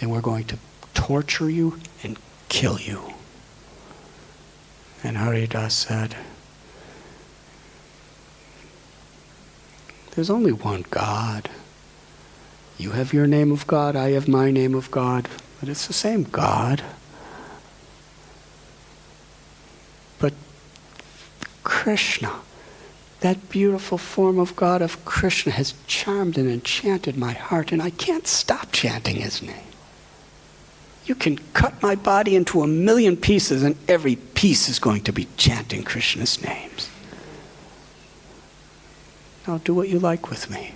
then we're going to torture you and kill you. And Haridas said, there's only one God. You have your name of God, I have my name of God, but it's the same God. But Krishna, that beautiful form of God of Krishna, has charmed and enchanted my heart, and I can't stop chanting his name. You can cut my body into 1,000,000 pieces, and every piece is going to be chanting Krishna's names. Now do what you like with me.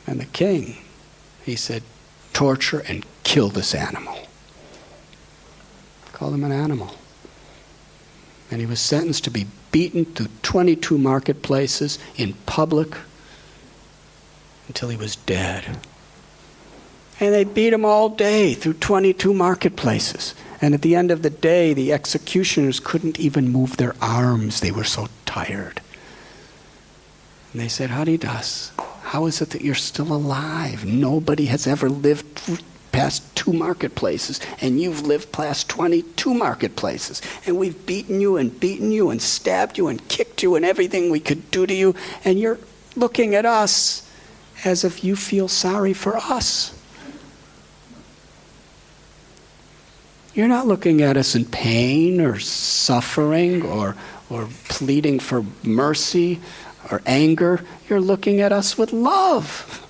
And the king, he said, torture and kill this animal. Called him an animal. And he was sentenced to be beaten through 22 marketplaces in public until he was dead. And they beat him all day through 22 marketplaces. And at the end of the day, the executioners couldn't even move their arms. They were so tired. And they said, Haridas, how is it that you're still alive? Nobody has ever lived past 2 marketplaces, and you've lived past 22 marketplaces. And we've beaten you and stabbed you and kicked you and everything we could do to you. And you're looking at us as if you feel sorry for us. You're not looking at us in pain or suffering or pleading for mercy or anger. You're looking at us with love,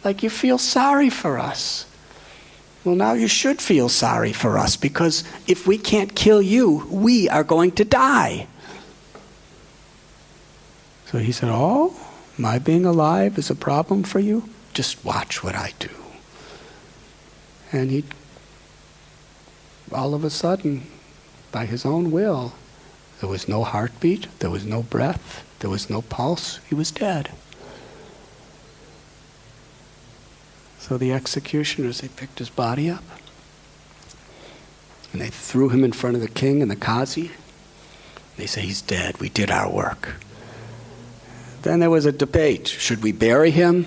like you feel sorry for us. Well, now you should feel sorry for us, because if we can't kill you, we are going to die. So he said, oh, my being alive is a problem for you? Just watch what I do. And he, all of a sudden, by his own will, there was no heartbeat, there was no breath, there was no pulse. He was dead. So the executioners, they picked his body up and they threw him in front of the king and the Qazi. They say, he's dead. We did our work. Then there was a debate. Should we bury him?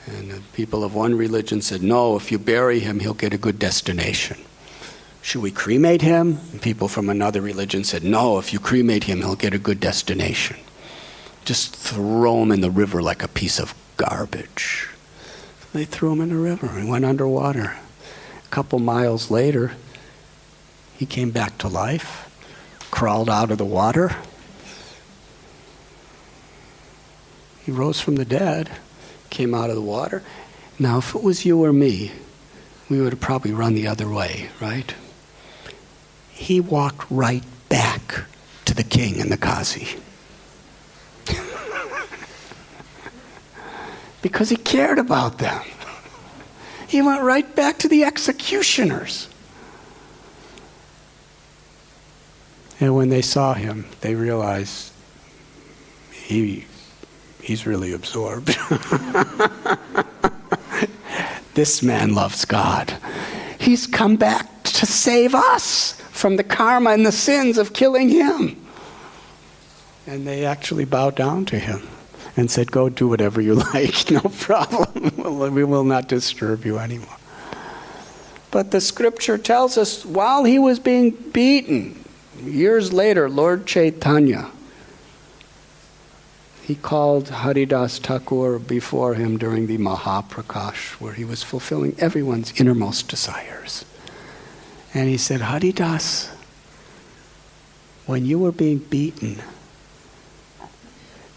And the people of one religion said, no, if you bury him, he'll get a good destination. Should we cremate him? And people from another religion said, no, if you cremate him, he'll get a good destination. Just throw him in the river like a piece of garbage. They threw him in the river and went underwater. A couple miles later, he came back to life, crawled out of the water. He rose from the dead, came out of the water. Now, if it was you or me, we would have probably run the other way, right? He walked right back to the king and the Qazi. Because he cared about them. He went right back to the executioners. And when they saw him, they realized he's really absorbed. This man loves God. He's come back to save us from the karma and the sins of killing him. And they actually bowed down to him and said, go do whatever you like, no problem. We will not disturb you anymore. But the scripture tells us, while he was being beaten, years later, Lord Chaitanya, he called Haridas Thakur before him during the Mahaprakash, where he was fulfilling everyone's innermost desires. And he said, Haridas, when you were being beaten,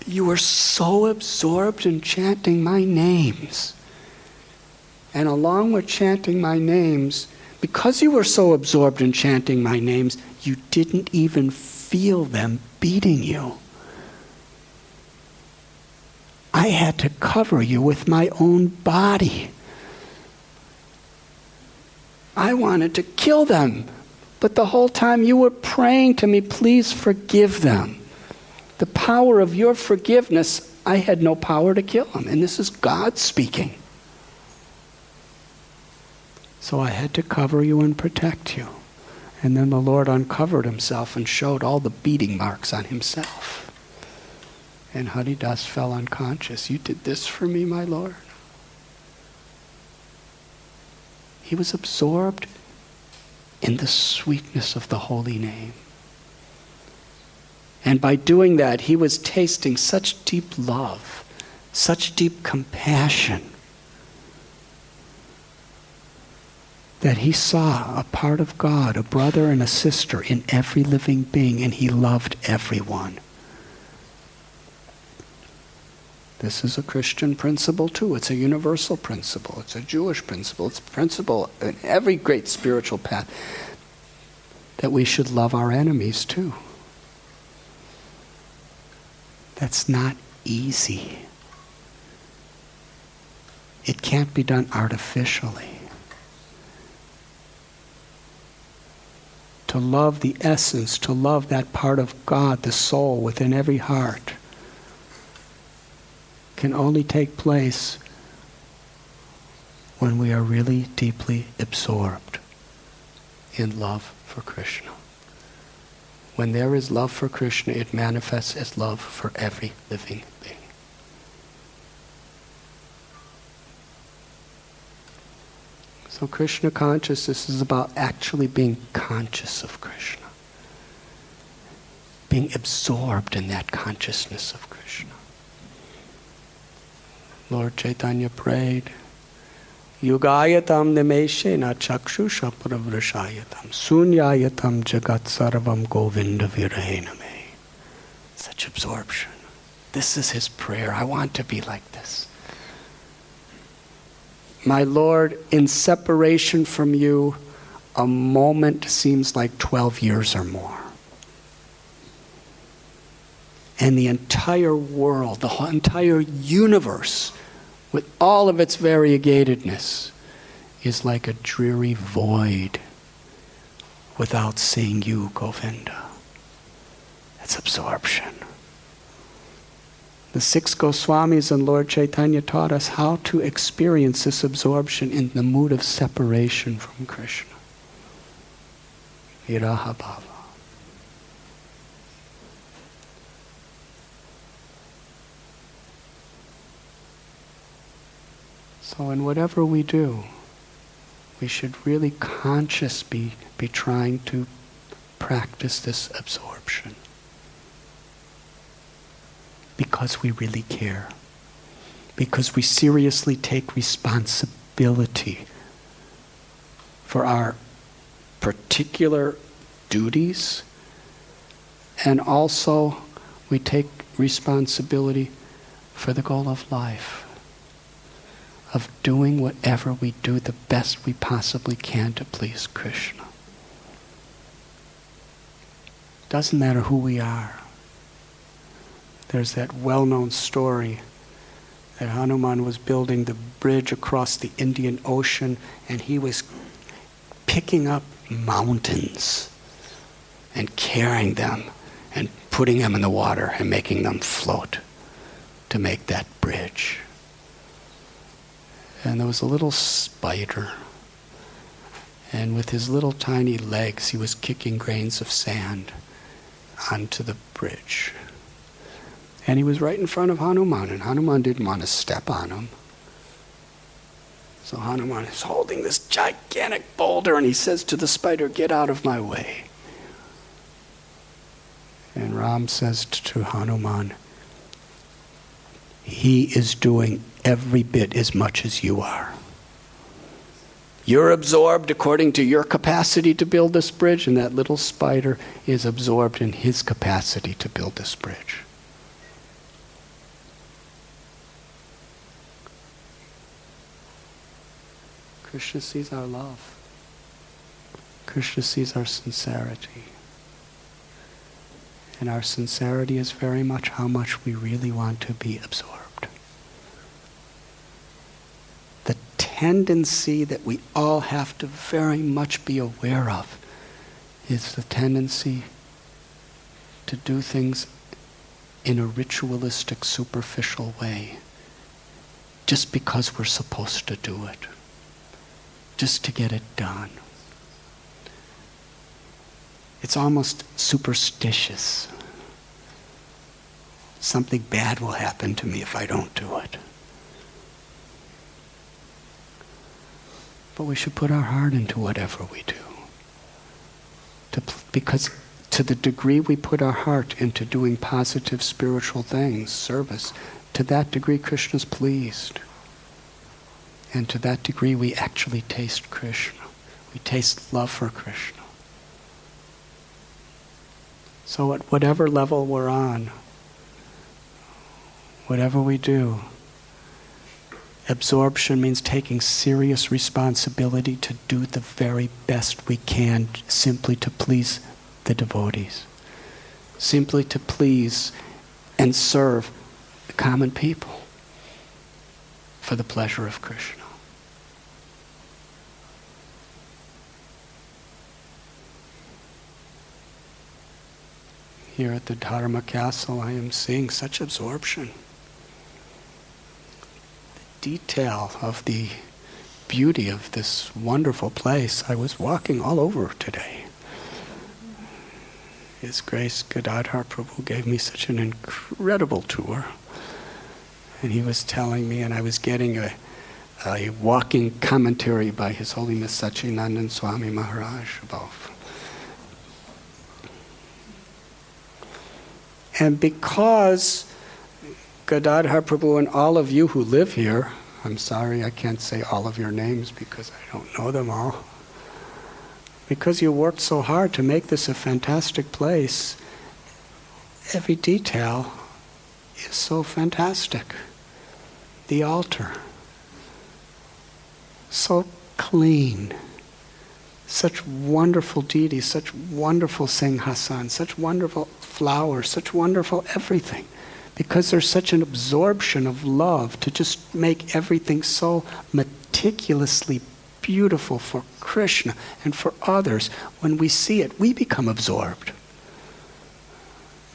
you were so absorbed in chanting my names. And along with chanting my names, because you were so absorbed in chanting my names, you didn't even feel them beating you. I had to cover you with my own body. I wanted to kill them, but the whole time you were praying to me, please forgive them. The power of your forgiveness, I had no power to kill them. And this is God speaking. So I had to cover you and protect you. And then the Lord uncovered himself and showed all the beating marks on himself. And Haridas fell unconscious. You did this for me, my Lord? He was absorbed in the sweetness of the holy name. And by doing that, he was tasting such deep love, such deep compassion, that he saw a part of God, a brother and a sister in every living being, and he loved everyone. This is a Christian principle too. It's a universal principle. It's a Jewish principle. It's a principle in every great spiritual path that we should love our enemies too. That's not easy. It can't be done artificially. To love the essence, to love that part of God, the soul within every heart, can only take place when we are really deeply absorbed in love for Krishna. When there is love for Krishna, it manifests as love for every living being. So Krishna consciousness is about actually being conscious of Krishna. Being absorbed in that consciousness of Krishna. Lord Chaitanya prayed, Yugayatam nimeshena chakshusha pravrashayatam sunyayatam jagat sarvam govinda virahena me. Such absorption. This is his prayer. I want to be like this. My Lord, in separation from you, a moment seems like 12 years or more. And the entire world, the whole entire universe, with all of its variegatedness, is like a dreary void without seeing you, Govinda. That's absorption. The 6 Goswamis and Lord Chaitanya taught us how to experience this absorption in the mood of separation from Krishna. Viraha bhava. So in whatever we do, we should really consciously be trying to practice this absorption. Because we really care. Because we seriously take responsibility for our particular duties, and also we take responsibility for the goal of life. Of doing whatever we do the best we possibly can to please Krishna. Doesn't matter who we are. There's that well-known story that Hanuman was building the bridge across the Indian Ocean, and he was picking up mountains and carrying them and putting them in the water and making them float to make that bridge. And there was a little spider, and with his little tiny legs he was kicking grains of sand onto the bridge. And he was right in front of Hanuman, and Hanuman didn't want to step on him. So Hanuman is holding this gigantic boulder, and he says to the spider, "Get out of my way." And Ram says to Hanuman, "He is doing every bit as much as you are. You're absorbed according to your capacity to build this bridge, and that little spider is absorbed in his capacity to build this bridge." Krishna sees our love. Krishna sees our sincerity. And our sincerity is very much how much we really want to be absorbed. The tendency that we all have to very much be aware of is the tendency to do things in a ritualistic, superficial way, just because we're supposed to do it, just to get it done. It's almost superstitious. Something bad will happen to me if I don't do it. But we should put our heart into whatever we do. Because to the degree we put our heart into doing positive spiritual things, service, to that degree Krishna's pleased. And to that degree we actually taste Krishna. We taste love for Krishna. So at whatever level we're on, whatever we do, absorption means taking serious responsibility to do the very best we can simply to please the devotees, simply to please and serve the common people for the pleasure of Krishna. Here at the Dharma Castle, I am seeing such absorption. The detail of the beauty of this wonderful place. I was walking all over today. His Grace Gadadhar Prabhu gave me such an incredible tour. And he was telling me, and I was getting a walking commentary by His Holiness Sacinandana Swami Maharaj about. And because Gadadhar Prabhu and all of you who live here, I'm sorry I can't say all of your names because I don't know them all, because you worked so hard to make this a fantastic place, every detail is so fantastic. The altar, so clean, such wonderful deities, such wonderful singhasan, such wonderful flowers, such wonderful everything. Because there's such an absorption of love to just make everything so meticulously beautiful for Krishna and for others. When we see it, we become absorbed.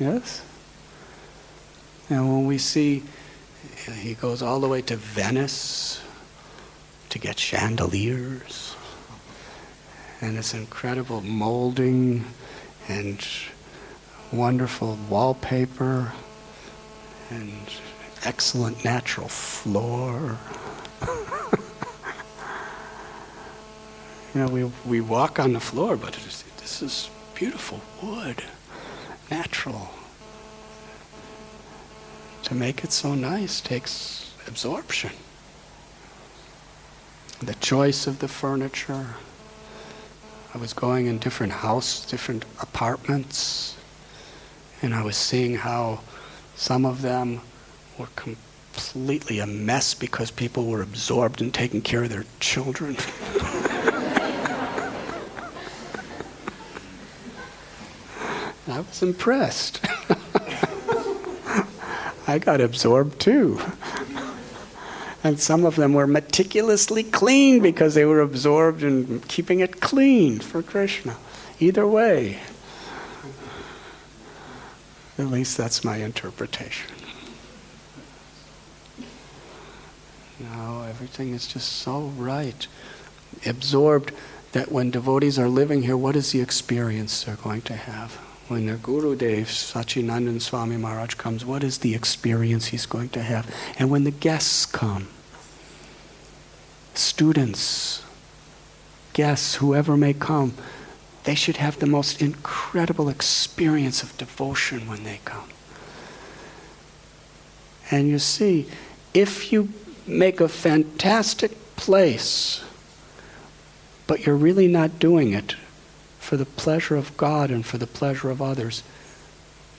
Yes? And when we see, he goes all the way to Venice to get chandeliers, and it's incredible molding and wonderful wallpaper and excellent natural floor. You know, we walk on the floor, but this is beautiful wood, natural. To make it so nice takes absorption. The choice of the furniture. I was going in different apartments, and I was seeing how some of them were completely a mess because people were absorbed in taking care of their children. I was impressed. I got absorbed too. And some of them were meticulously clean because they were absorbed in keeping it clean for Krishna. Either way. At least that's my interpretation. No, everything is just so right. Absorbed that when devotees are living here, what is the experience they're going to have? When their Gurudev, Sacinandana Swami Maharaj comes, what is the experience he's going to have? And when the guests come, students, guests, whoever may come, they should have the most incredible experience of devotion when they come. And you see, if you make a fantastic place, but you're really not doing it for the pleasure of God and for the pleasure of others,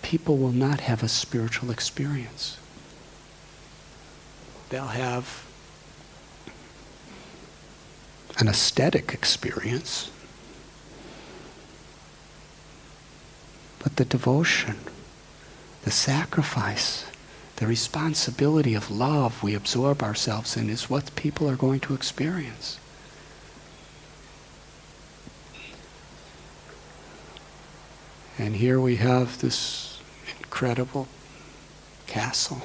people will not have a spiritual experience. They'll have an aesthetic experience. but the devotion, the sacrifice, the responsibility of love we absorb ourselves in is what people are going to experience. And here we have this incredible castle.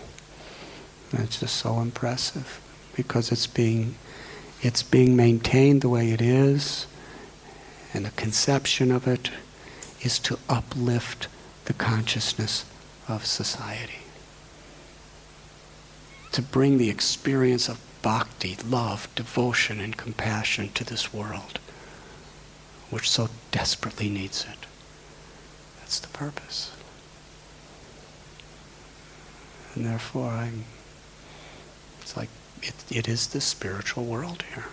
And it's just so impressive because it's being maintained the way it is, and the conception of it is to uplift the consciousness of society. To bring the experience of bhakti, love, devotion, and compassion to this world, which so desperately needs it. That's the purpose. And therefore it's like it is the spiritual world here.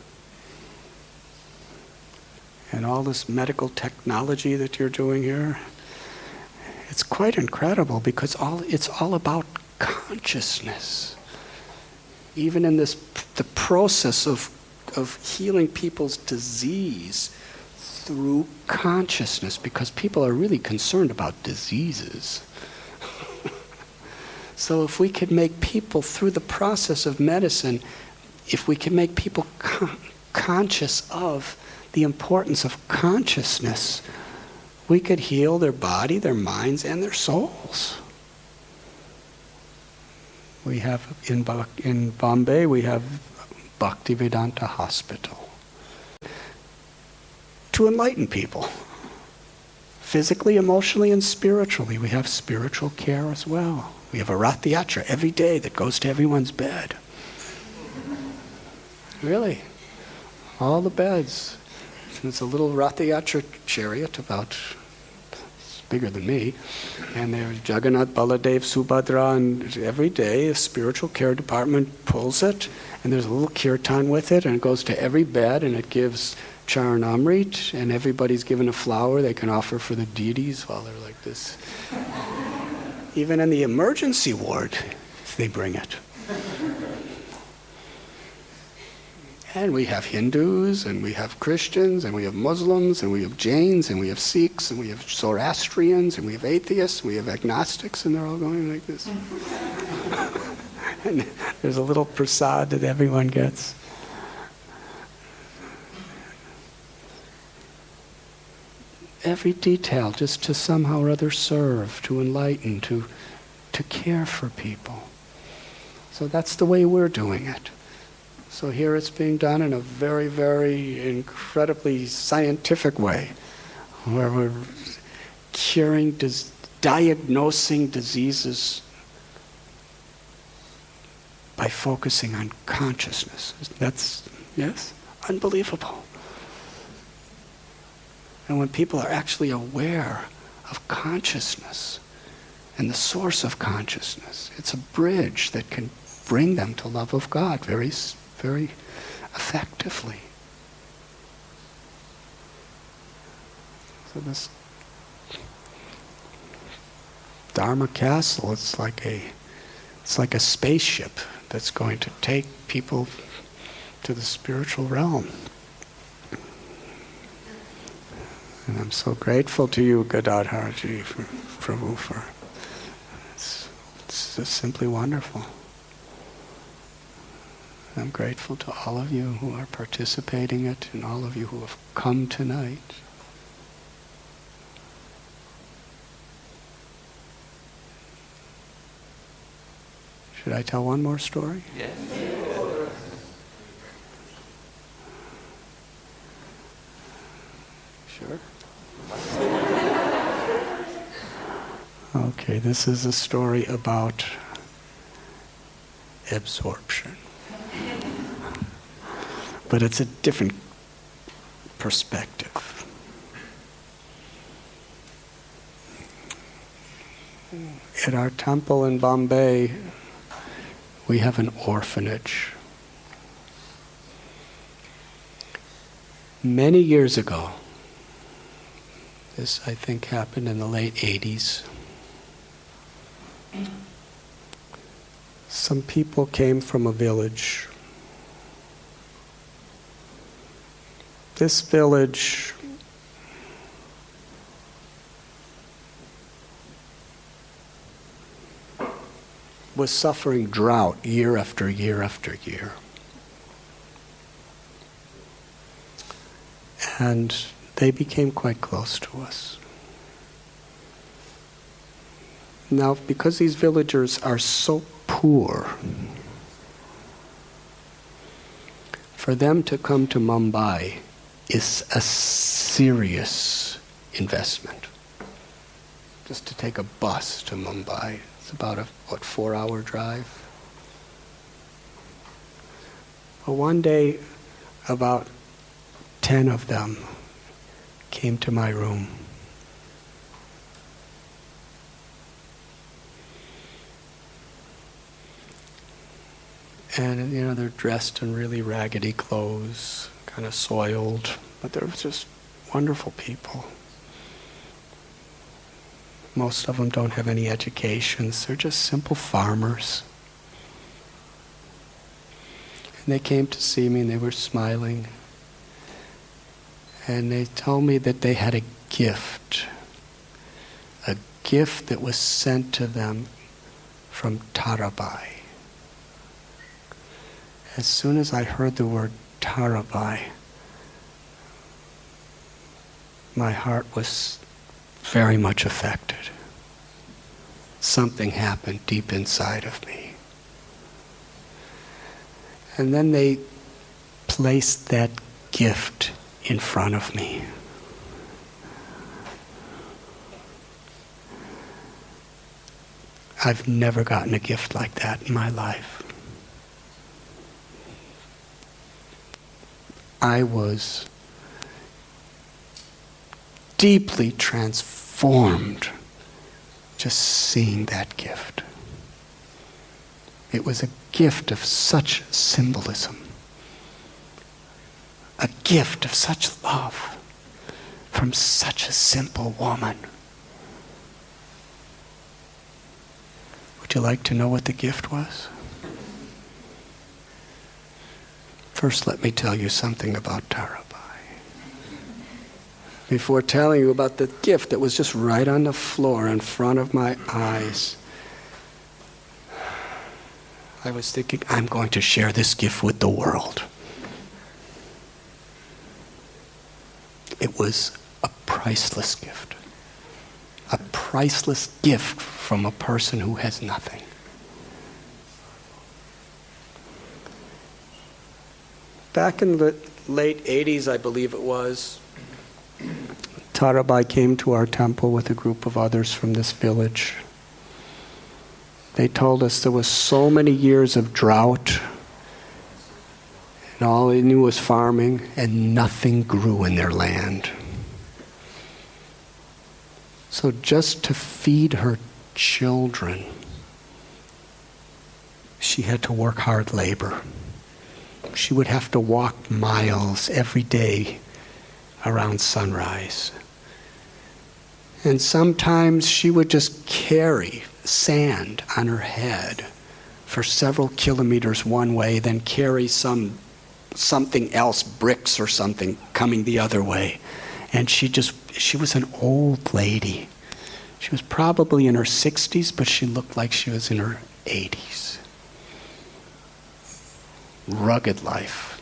And all this medical technology that you're doing here, it's quite incredible because it's all about consciousness. Even in the process of healing people's disease through consciousness, because people are really concerned about diseases. So if we could make people, through the process of medicine, if we can make people conscious of the importance of consciousness, we could heal their body, their minds, and their souls. We have, in Bombay, we have Bhaktivedanta Hospital. To enlighten people, physically, emotionally, and spiritually. We have spiritual care as well. We have a Rath Yatra every day that goes to everyone's bed. Really. All the beds. It's a little Rath Yatra chariot about, it's bigger than me. And there's Jagannath, Baladev, Subhadra, and every day a spiritual care department pulls it, and there's a little kirtan with it, and it goes to every bed, and it gives Charanamrit, and everybody's given a flower they can offer for the deities while they're like this. Even in the emergency ward, they bring it. And we have Hindus, and we have Christians, and we have Muslims, and we have Jains, and we have Sikhs, and we have Zoroastrians, and we have atheists, and we have agnostics, and they're all going like this. And there's a little prasad that everyone gets. Every detail just to somehow or other serve, to enlighten, to care for people. So that's the way we're doing it. So here it's being done in a very, very incredibly scientific way, where we're curing, diagnosing diseases by focusing on consciousness. That's, yes, unbelievable. And when people are actually aware of consciousness and the source of consciousness, it's a bridge that can bring them to love of God very, very effectively. So this Dharma castle, it's like a spaceship that's going to take people to the spiritual realm. And I'm so grateful to you, Gadadharji, Prabhu, for it's just simply wonderful. I'm grateful to all of you who are participating in it and all of you who have come tonight. Should I tell one more story? Yes. Sure. Okay, this is a story about absorption. But it's a different perspective. At our temple in Bombay, we have an orphanage. Many years ago, this I think happened in the late 80s, some people came from a village. This village was suffering drought year after year after year. And they became quite close to us. Now, because these villagers are so poor, for them to come to Mumbai is a serious investment. Just to take a bus to Mumbai, it's about a 4-hour drive. Well, one day, about 10 of them came to my room. And, they're dressed in really raggedy clothes, kind of soiled, but they're just wonderful people. Most of them don't have any educations. They're just simple farmers. And they came to see me and they were smiling. And they told me that they had a gift that was sent to them from Tarabai. As soon as I heard the word Tarabai, my heart was very much affected. Something happened deep inside of me. And then they placed that gift in front of me. I've never gotten a gift like that in my life. I was deeply transformed just seeing that gift. It was a gift of such symbolism, a gift of such love from such a simple woman. Would you like to know what the gift was? First, let me tell you something about Tarabai. Before telling you about the gift that was just right on the floor in front of my eyes, I was thinking, I'm going to share this gift with the world. It was a priceless gift. A priceless gift from a person who has nothing. Back in the late 80s, I believe it was, Tarabai came to our temple with a group of others from this village. They told us there was so many years of drought, and all they knew was farming, and nothing grew in their land. So just to feed her children, she had to work hard labor. She would have to walk miles every day around sunrise. And sometimes she would just carry sand on her head for several kilometers one way, then carry something else, bricks or something, coming the other way. And she was an old lady. She was probably in her 60s, but she looked like she was in her 80s. Rugged life.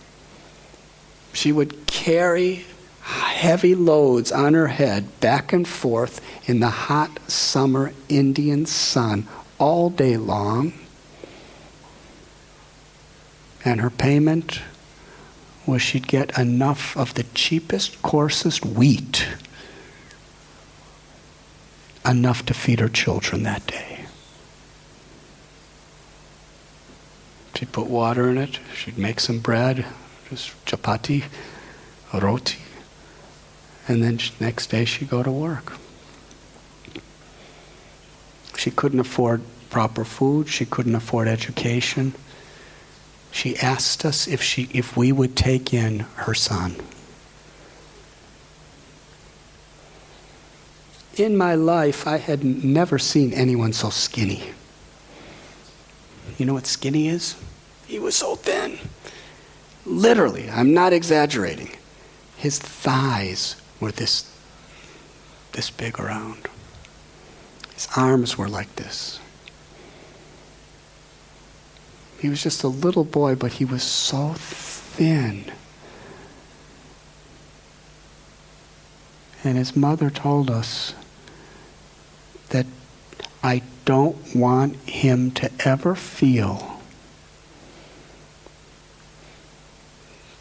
She would carry heavy loads on her head back and forth in the hot summer Indian sun all day long. And her payment was she'd get enough of the cheapest, coarsest wheat, enough to feed her children that day. She'd put water in it, she'd make some bread, just chapati, roti, and then next day she'd go to work. She couldn't afford proper food, she couldn't afford education. She asked us if we would take in her son. In my life, I had never seen anyone so skinny. You know what skinny is? He was so thin. Literally, I'm not exaggerating. His thighs were this big around. His arms were like this. He was just a little boy, but he was so thin. And his mother told us that I don't want him to ever feel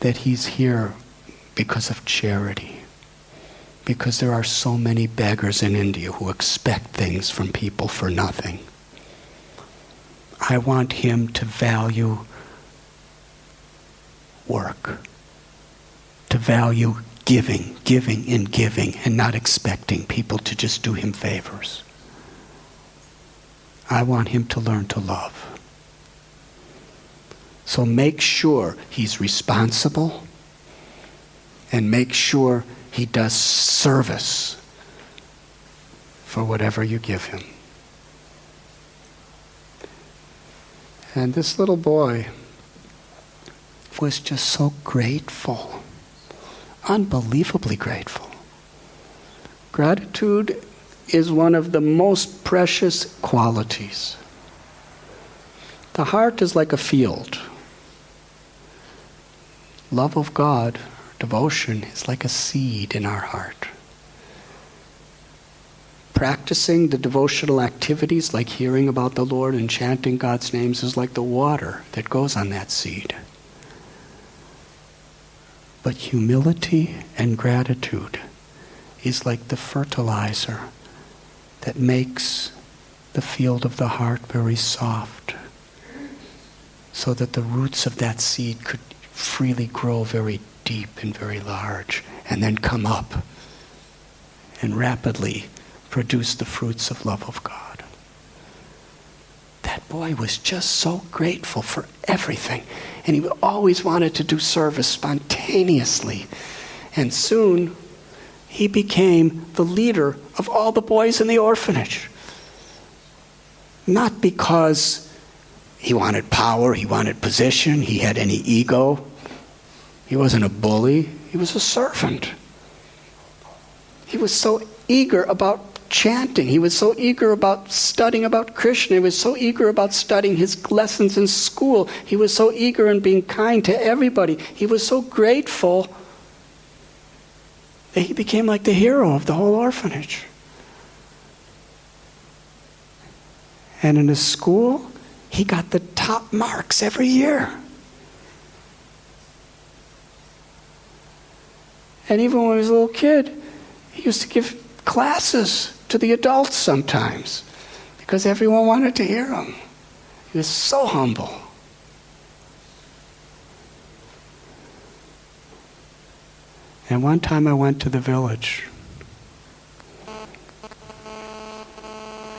that he's here because of charity. Because there are so many beggars in India who expect things from people for nothing. I want him to value work, to value giving, and not expecting people to just do him favors. I want him to learn to love. So make sure he's responsible and make sure he does service for whatever you give him. And this little boy was just so grateful, unbelievably grateful. Gratitude is one of the most precious qualities. The heart is like a field. Love of God, devotion, is like a seed in our heart. Practicing the devotional activities like hearing about the Lord and chanting God's names is like the water that goes on that seed. But humility and gratitude is like the fertilizer that makes the field of the heart very soft, so that the roots of that seed could freely grow very deep and very large, and then come up and rapidly produce the fruits of love of God. That boy was just so grateful for everything, and he always wanted to do service spontaneously. And soon, he became the leader of all the boys in the orphanage. Not because he wanted power, he wanted position, he had any ego. He wasn't a bully, he was a servant. He was so eager about chanting. He was so eager about studying about Krishna. He was so eager about studying his lessons in school. He was so eager in being kind to everybody. He was so grateful that he became like the hero of the whole orphanage. And in his school, he got the top marks every year. And even when he was a little kid, he used to give classes to the adults sometimes because everyone wanted to hear him. He was so humble. And one time I went to the village.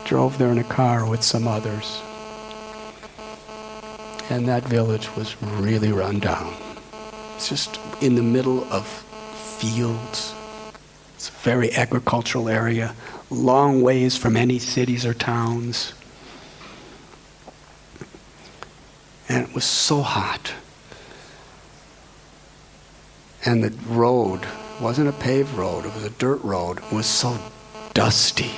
Drove there in a car with some others. And that village was really run down. It's just in the middle of fields. It's a very agricultural area, long ways from any cities or towns. And it was so hot. And the road wasn't a paved road, it was a dirt road. It was so dusty.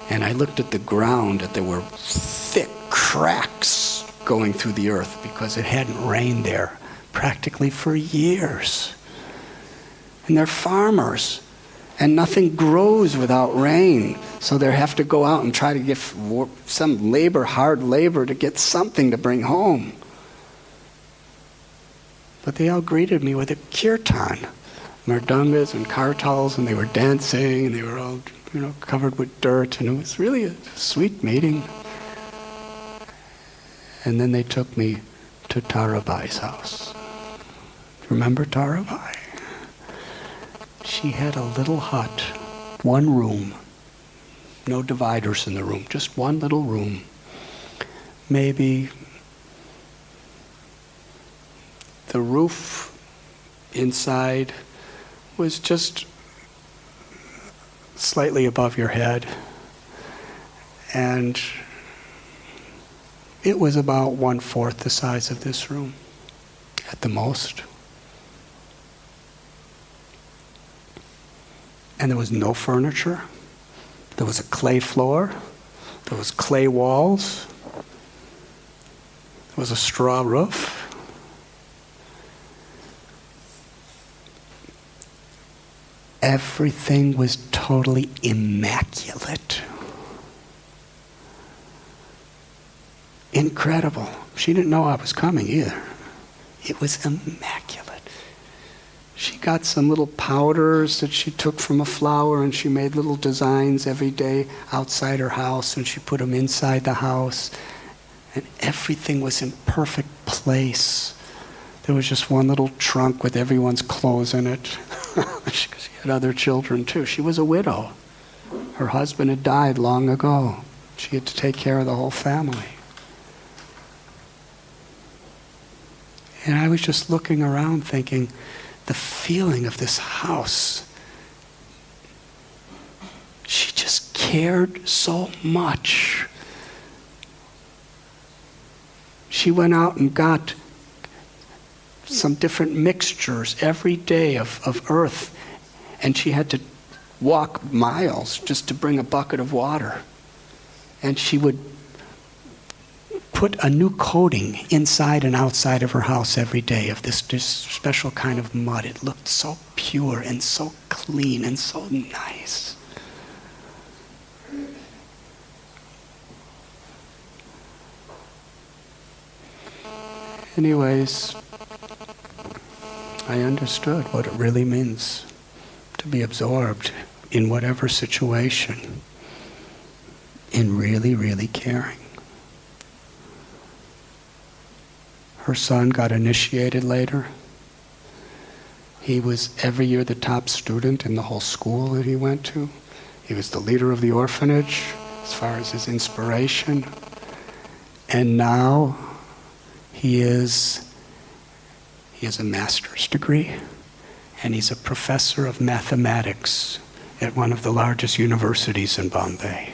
And I looked at the ground and there were thick cracks going through the earth because it hadn't rained there practically for years. And they're farmers. And nothing grows without rain. So they have to go out and try to get some labor, hard labor, to get something to bring home. But they all greeted me with a kirtan, mridungas and kartals, and they were dancing, and they were all, covered with dirt, and it was really a sweet meeting. And then they took me to Tarabai's house. Remember Tarabai? She had a little hut, one room, no dividers in the room, just one little room. Maybe the roof inside was just slightly above your head. And it was about 1/4 the size of this room, at the most. And there was no furniture. There was a clay floor. There was clay walls. It was a straw roof. Everything was totally immaculate. Incredible. She didn't know I was coming either. It was immaculate. She got some little powders that she took from a flower, and she made little designs every day outside her house, and she put them inside the house. And everything was in perfect place. There was just one little trunk with everyone's clothes in it. She had other children too. She was a widow. Her husband had died long ago. She had to take care of the whole family. And I was just looking around thinking, the feeling of this house, she just cared so much. She went out and got some different mixtures every day of earth, and she had to walk miles just to bring a bucket of water. And she would put a new coating inside and outside of her house every day of this special kind of mud. It looked so pure and so clean and so nice. Anyways, I understood what it really means to be absorbed in whatever situation, in really, really caring. Her son got initiated later. He was every year the top student in the whole school that he went to. He was the leader of the orphanage as far as his inspiration. And now he has a master's degree, and he's a professor of mathematics at one of the largest universities in Bombay.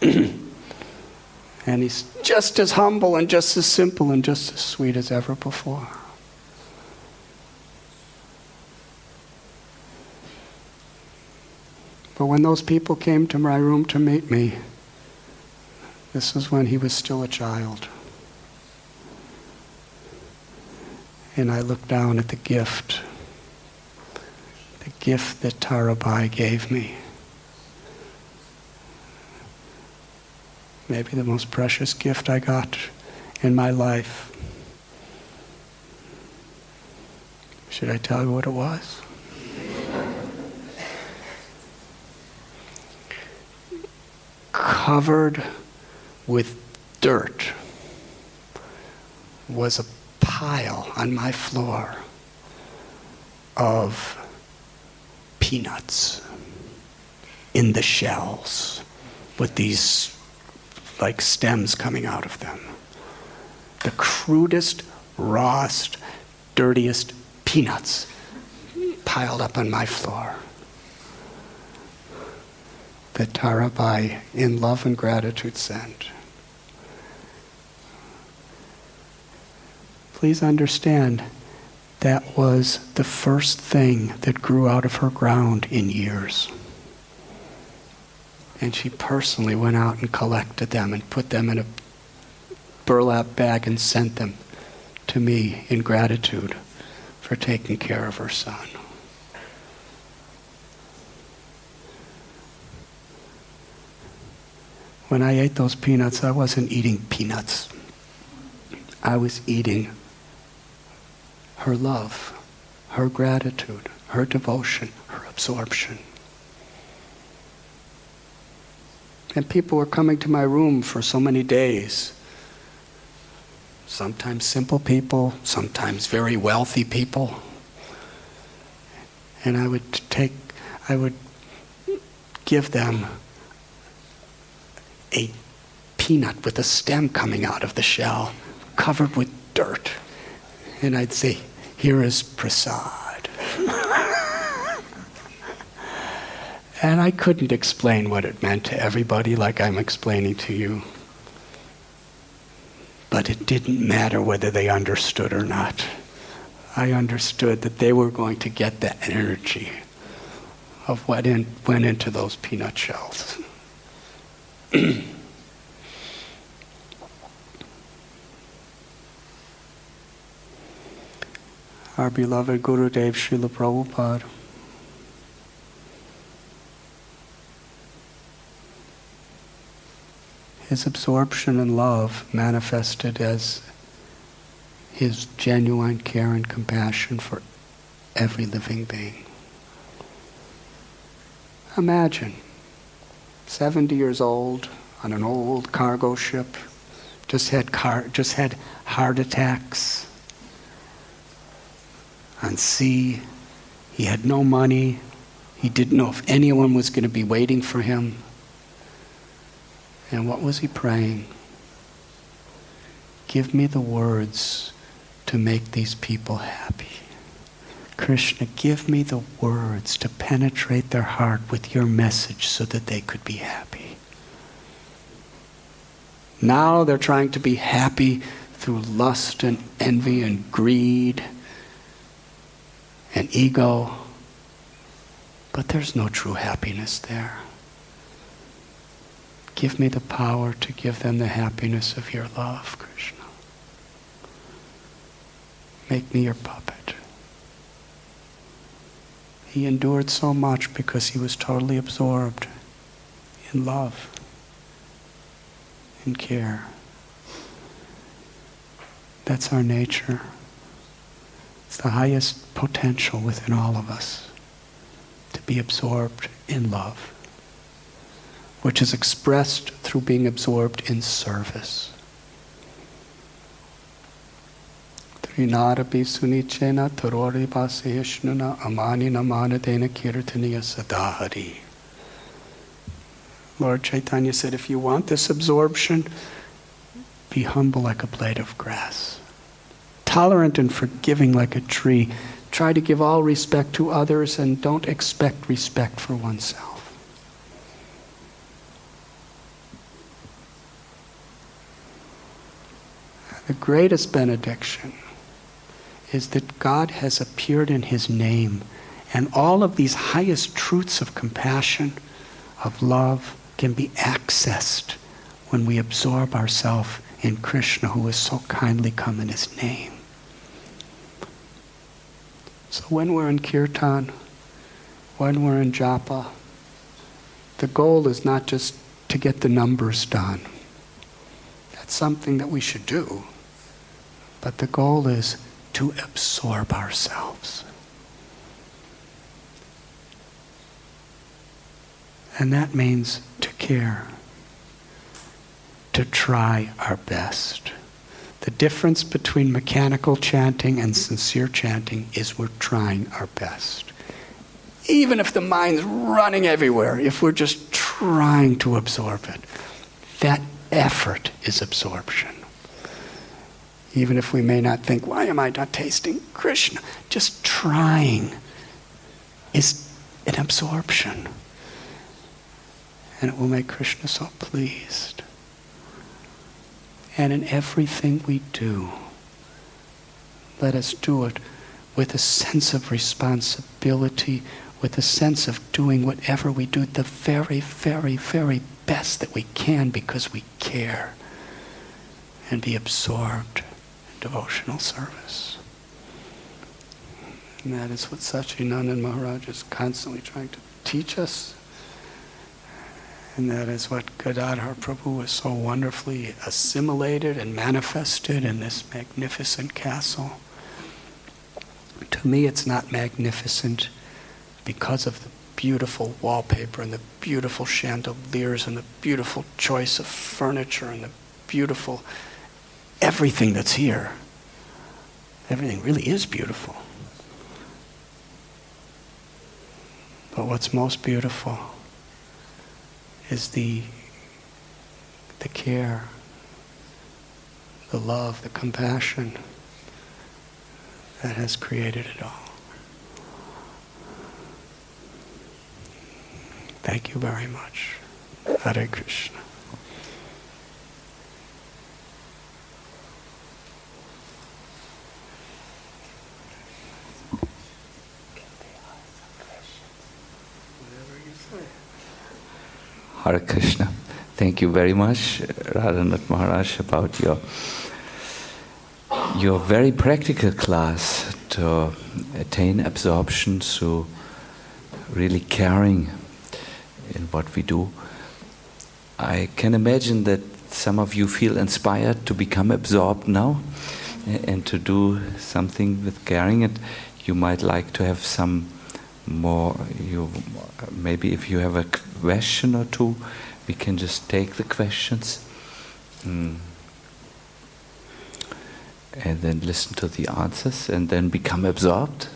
And he's just as humble and just as simple and just as sweet as ever before. But when those people came to my room to meet me, this was when he was still a child. And I looked down at the gift that Tarabai gave me. Maybe the most precious gift I got in my life. Should I tell you what it was? Covered with dirt was a pile on my floor of peanuts in the shells with these like stems coming out of them. The crudest, rawest, dirtiest peanuts piled up on my floor that Tarabai, in love and gratitude, sent. Please understand, that was the first thing that grew out of her ground in years. And she personally went out and collected them and put them in a burlap bag and sent them to me in gratitude for taking care of her son. When I ate those peanuts, I wasn't eating peanuts. I was eating her love, her gratitude, her devotion, her absorption. And people were coming to my room for so many days. Sometimes simple people, sometimes very wealthy people. And I would give them a peanut with a stem coming out of the shell, covered with dirt. And I'd say, "Here is prasad." And I couldn't explain what it meant to everybody like I'm explaining to you. But it didn't matter whether they understood or not. I understood that they were going to get the energy of what went into those peanut shells. our beloved Gurudev Srila Prabhupada. His absorption in love manifested as his genuine care and compassion for every living being. Imagine, 70 years old, on an old cargo ship, just had heart attacks, on sea. He had no money. He didn't know if anyone was going to be waiting for him. And what was he praying? Give me the words to make these people happy. Krishna, give me the words to penetrate their heart with your message so that they could be happy. Now they're trying to be happy through lust and envy and greed and ego. But there's no true happiness there. Give me the power to give them the happiness of your love, Krishna. Make me your puppet. He endured so much because he was totally absorbed in love, in care. That's our nature. It's the highest potential within all of us, to be absorbed in love, which is expressed through being absorbed in service. Trinarapi sunichena tarori vaseshnuna amani namanadena kirtaniya sadahari. Lord Chaitanya said, if you want this absorption, be humble like a blade of grass. Tolerant and forgiving like a tree. Try to give all respect to others and don't expect respect for oneself. The greatest benediction is that God has appeared in His name, and all of these highest truths of compassion, of love, can be accessed when we absorb ourselves in Krishna, who has so kindly come in His name. So when we're in kirtan, when we're in japa, the goal is not just to get the numbers done. That's something that we should do. But the goal is to absorb ourselves. And that means to care, to try our best. The difference between mechanical chanting and sincere chanting is we're trying our best. Even if the mind's running everywhere, if we're just trying to absorb it, that effort is absorption. Even if we may not think, why am I not tasting Krishna? Just trying is an absorption. And it will make Krishna so pleased. And in everything we do, let us do it with a sense of responsibility, with a sense of doing whatever we do the very, very, very best that we can because we care, and be absorbed in devotional service. And that is what Sacinandana Maharaj is constantly trying to teach us. And that is what Gadadhar Prabhu has so wonderfully assimilated and manifested in this magnificent castle. To me, it's not magnificent because of the beautiful wallpaper and the beautiful chandeliers and the beautiful choice of furniture and the beautiful everything that's here. Everything really is beautiful. But what's most beautiful is the care, the love, the compassion that has created it all. Thank you very much. Hare Krishna. Hare Krishna. Thank you very much, Radhanath Maharaj, about your very practical class to attain absorption through really caring in what we do. I can imagine that some of you feel inspired to become absorbed now and to do something with caring, and you might like to have some more. Maybe if you have a question or two, we can just take the questions and then listen to the answers and then become absorbed.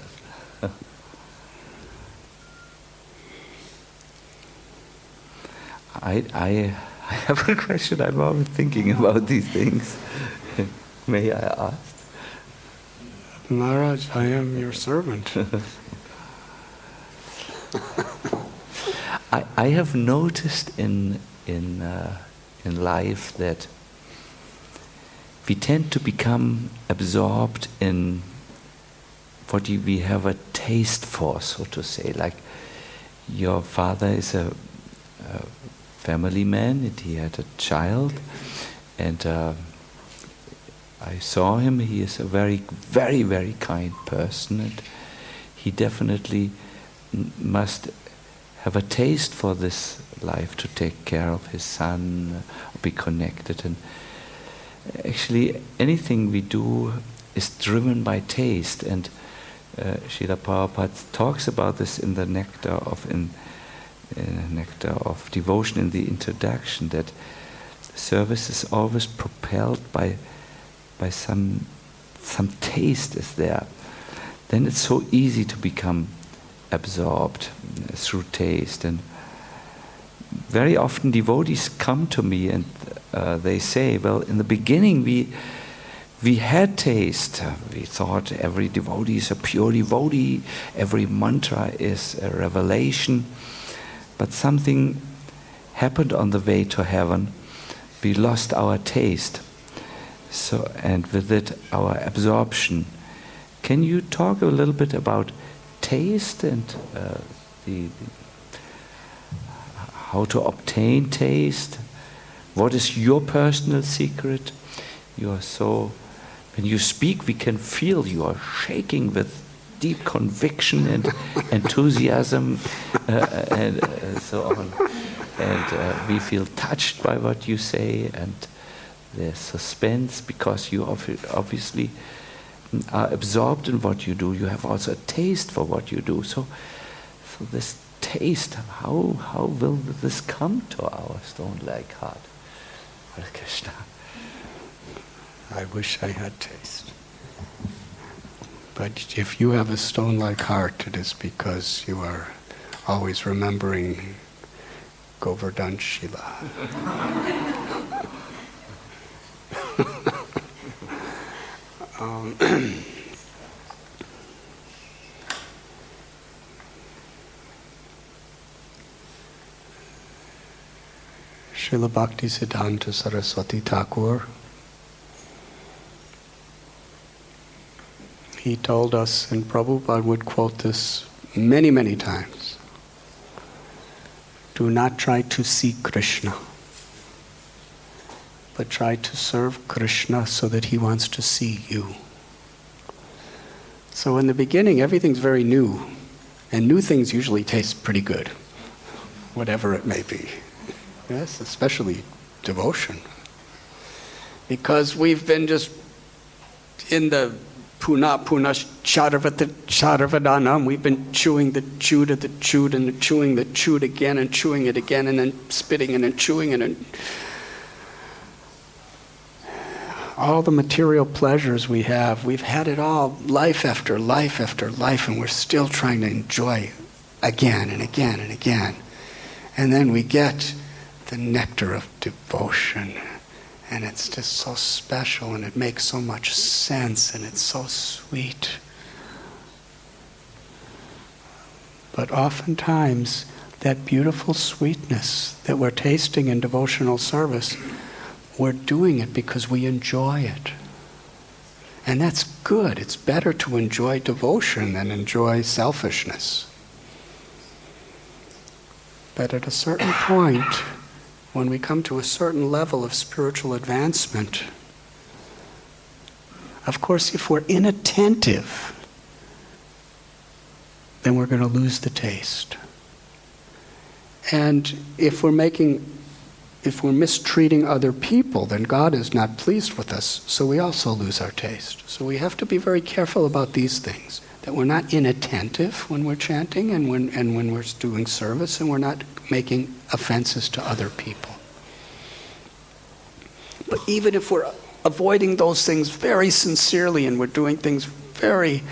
I have a question. I'm always thinking about these things. May I ask? Maharaj, I am your servant. I have noticed in life that we tend to become absorbed in what we have a taste for, so to say. Like your father is a family man, and he had a child, and I saw him. He is a very, very, very kind person, and he definitely must have a taste for this life, to take care of his son, be connected. And actually anything we do is driven by taste, and Srila Prabhupada talks about this in the Nectar of Devotion, in the introduction, that service is always propelled by some taste is there. Then it's so easy to become absorbed through taste. And very often devotees come to me and they say, well, in the beginning we had taste. We thought every devotee is a pure devotee, every mantra is a revelation. But something happened on the way to heaven. We lost our taste. So, and with it, our absorption. Can you talk a little bit about taste and how to obtain taste? What is your personal secret? You are so, when you speak, we can feel you are shaking with deep conviction and enthusiasm and so on. And we feel touched by what you say, and there's suspense because you obviously are absorbed in what you do. You have also a taste for what you do. So this taste, how will this come to our stone-like heart? Hare Krishna. I wish I had taste. But if you have a stone-like heart, it is because you are always remembering Govardhan Shila. Srila Bhaktisiddhanta Saraswati Thakur, he told us, and Prabhupada would quote this many, many times, do not try to see Krishna, but try to serve Krishna so that he wants to see you. So in the beginning, everything's very new, and new things usually taste pretty good, whatever it may be. Yes, especially devotion. Because we've been just in the Puna Charavadana, we've been chewing the chewed and the chewed and chewing the chewed again and chewing it again and then spitting it and chewing it, and all the material pleasures we have, we've had it all life after life after life, and we're still trying to enjoy again and again and again. And then we get the nectar of devotion, and it's just so special, and it makes so much sense, and it's so sweet. But oftentimes, that beautiful sweetness that we're tasting in devotional service, we're doing it because we enjoy it. And that's good. It's better to enjoy devotion than enjoy selfishness. But at a certain point, when we come to a certain level of spiritual advancement, of course, if we're inattentive then we're going to lose the taste. And if we're mistreating other people, then God is not pleased with us, so we also lose our taste. So we have to be very careful about these things, that we're not inattentive when we're chanting and when we're doing service, and we're not making offenses to other people. But even if we're avoiding those things very sincerely and we're doing things very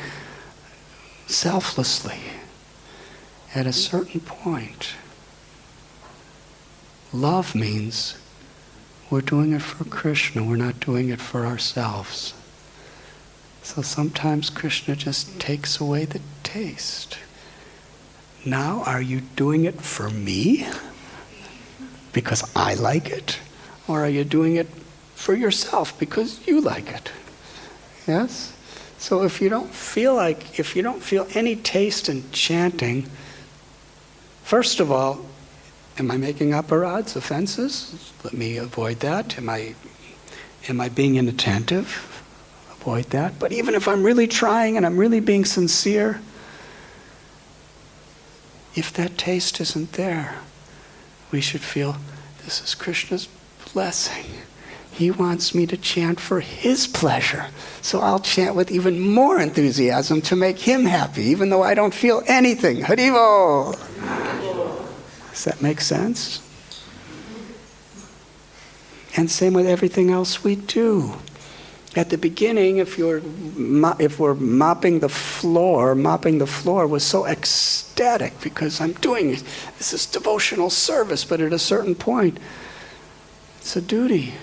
selflessly, at a certain point, love means we're doing it for Krishna, we're not doing it for ourselves. So sometimes Krishna just takes away the taste. Now, are you doing it for me? Because I like it? Or are you doing it for yourself because you like it? Yes? So if you don't feel any taste in chanting, first of all, am I making aparadhs, offenses? Let me avoid that. Am I being inattentive? Avoid that. But even if I'm really trying and I'm really being sincere, if that taste isn't there, we should feel this is Krishna's blessing. He wants me to chant for his pleasure. So I'll chant with even more enthusiasm to make him happy, even though I don't feel anything. Haribo! Does that make sense? And same with everything else we do. At the beginning, if we're mopping the floor was so ecstatic because I'm doing it. This is devotional service, but at a certain point, it's a duty.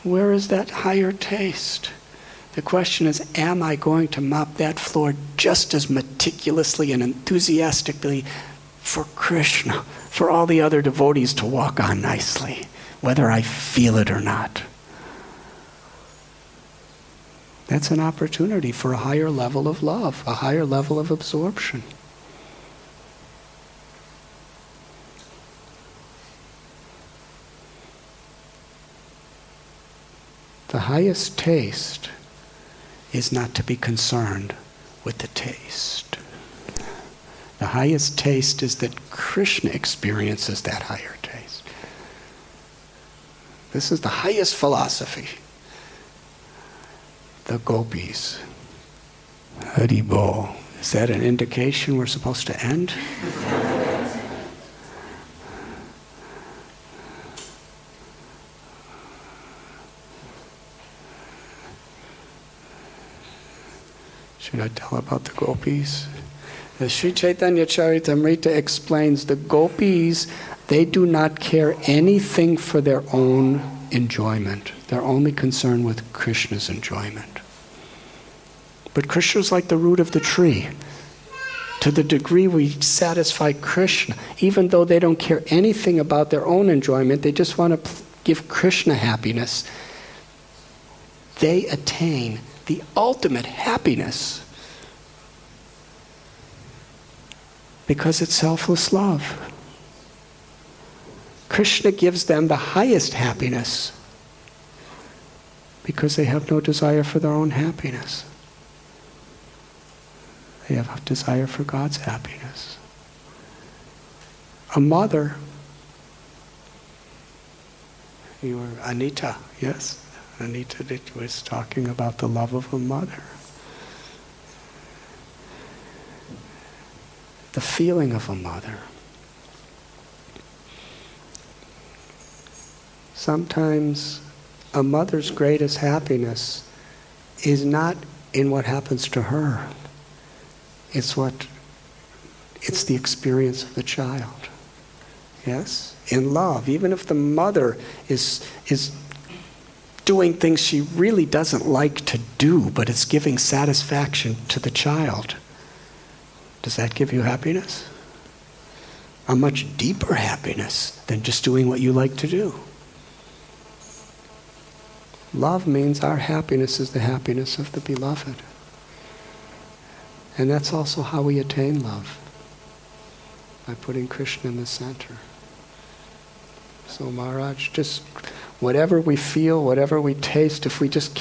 Where is that higher taste? The question is, am I going to mop that floor just as meticulously and enthusiastically for Krishna, for all the other devotees to walk on nicely, whether I feel it or not? That's an opportunity for a higher level of love, a higher level of absorption. The highest taste is not to be concerned with the taste. The highest taste is that Krishna experiences that higher taste. This is the highest philosophy. The gopis. Haribo. Is that an indication we're supposed to end? Should I tell about the gopis? The Sri Chaitanya Charitamrita explains the gopis, they do not care anything for their own enjoyment. They're only concerned with Krishna's enjoyment. But Krishna's like the root of the tree. To the degree we satisfy Krishna, even though they don't care anything about their own enjoyment, they just want to give Krishna happiness, they attain the ultimate happiness because it's selfless love. Krishna gives them the highest happiness because they have no desire for their own happiness. They have a desire for God's happiness. A mother, you were Anita, yes? Anita was talking about the love of a mother. The feeling of a mother. Sometimes a mother's greatest happiness is not in what happens to her. It's the experience of the child. Yes? In love, even if the mother is doing things she really doesn't like to do, but it's giving satisfaction to the child, does that give you happiness? A much deeper happiness than just doing what you like to do. Love means our happiness is the happiness of the beloved. And that's also how we attain love, by putting Krishna in the center. So Maharaj, just whatever we feel, whatever we taste, if we just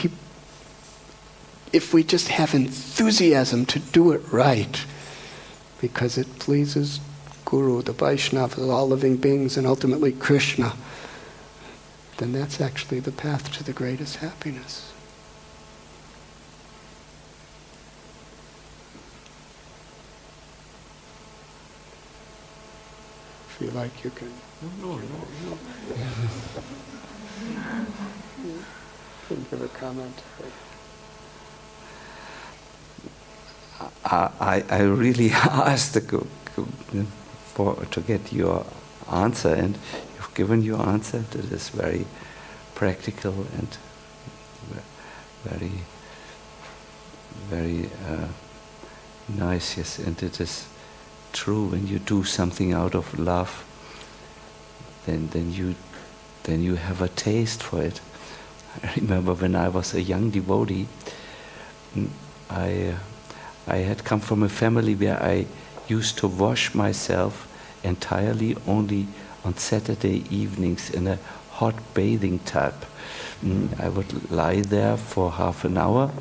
have enthusiasm to do it right, because it pleases Guru, the Vaishnavas, all living beings, and ultimately Krishna, then that's actually the path to the greatest happiness. Feel like you can... No. Can give a comment? I really asked to get your answer, and you've given your answer that is very practical and very, very nice. Yes, and it is true. When you do something out of love, then you have a taste for it. I remember when I was a young devotee, I had come from a family where I used to wash myself entirely only on Saturday evenings in a hot bathing tub. I would lie there for half an hour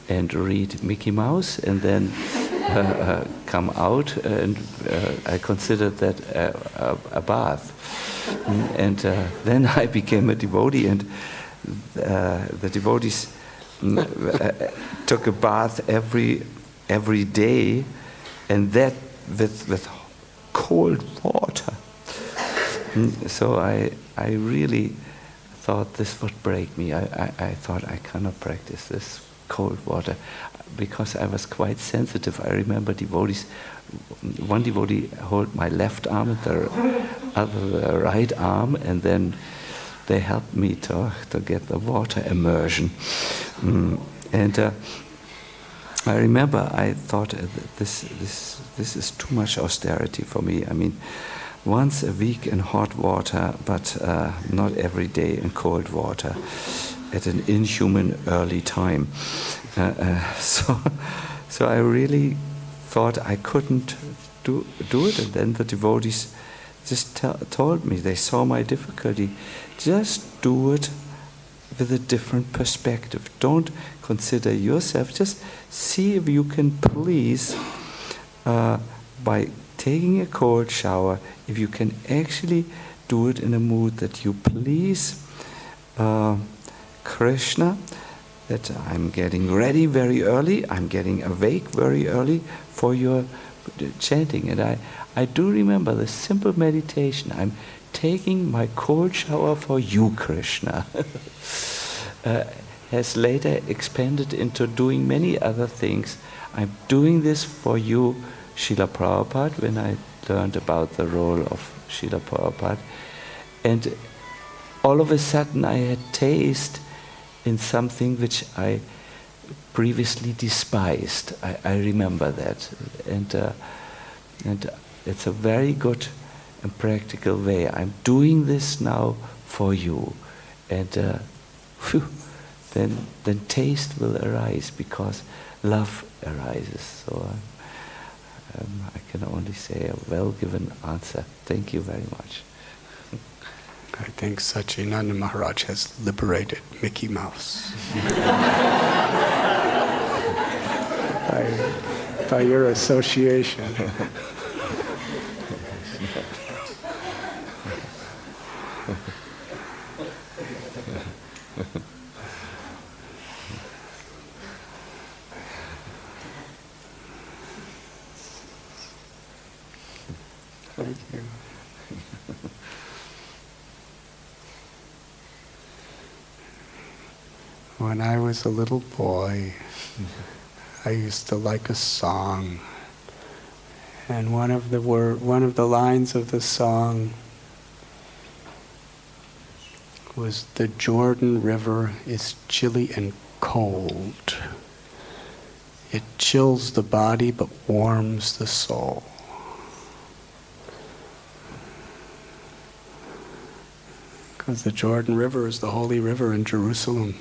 and read Mickey Mouse, and then come out, and I considered that a bath. And then I became a devotee, and the devotees took a bath every day, and that with cold water. So I really thought this would break me. I thought I cannot practice this cold water because I was quite sensitive. I remember one devotee held my left arm and the other right arm, and then they helped me to get the water immersion. And I remember I thought this is too much austerity for me. I mean, once a week in hot water, but not every day in cold water at an inhuman early time. So I really thought I couldn't do it, and then the devotees just told me, they saw my difficulty, just do it with a different perspective. Don't consider yourself, just see if you can please, by taking a cold shower, if you can actually do it in a mood that you please Krishna, that I'm getting ready very early, I'm getting awake very early for your chanting. And I do remember the simple meditation, I'm taking my cold shower for you, Krishna, has later expanded into doing many other things. I'm doing this for you, Srila Prabhupada, when I learned about the role of Srila Prabhupada. And all of a sudden I had taste in something which I previously despised. I remember that. And it's a very good and practical way. I'm doing this now for you. And then taste will arise because love arises. So I can only say a well-given answer. Thank you very much. I think Sacinandana Maharaj has liberated Mickey Mouse. by your association. Thank you. When I was a little boy, I used to like a song, and one of the lines of the song was, "The Jordan River is chilly and cold. It chills the body but warms the soul." Because the Jordan River is the holy river in Jerusalem.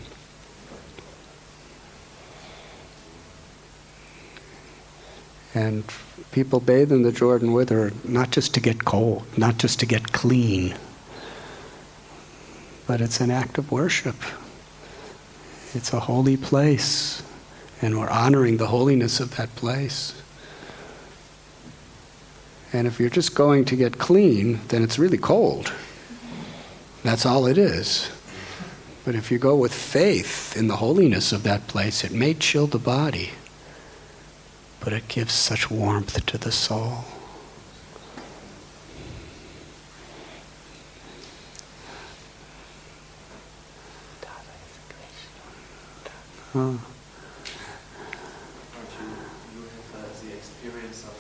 And people bathe in the Jordan River not just to get cold, not just to get clean, but it's an act of worship. It's a holy place, and we're honoring the holiness of that place. And if you're just going to get clean, then it's really cold. That's all it is. But if you go with faith in the holiness of that place, it may chill the body, but it gives such warmth to the soul. Huh. You have the experience of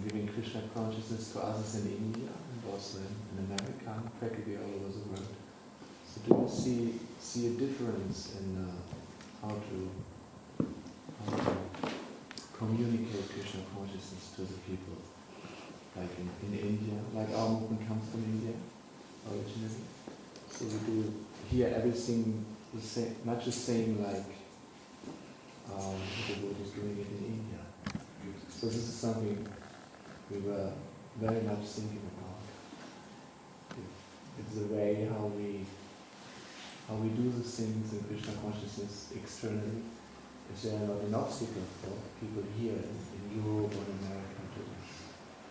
giving Krishna consciousness to others in India and also in America, practically all over the world. So do you see a difference in how to communicate Krishna consciousness to the people? Like in India, like our movement comes from India originally. So we do hear everything the same, much the same like the Buddha is doing it in India. So this is something we were very much thinking about. It's the way how we do the things in Krishna consciousness externally. Is there not an obstacle for people here in Europe or in America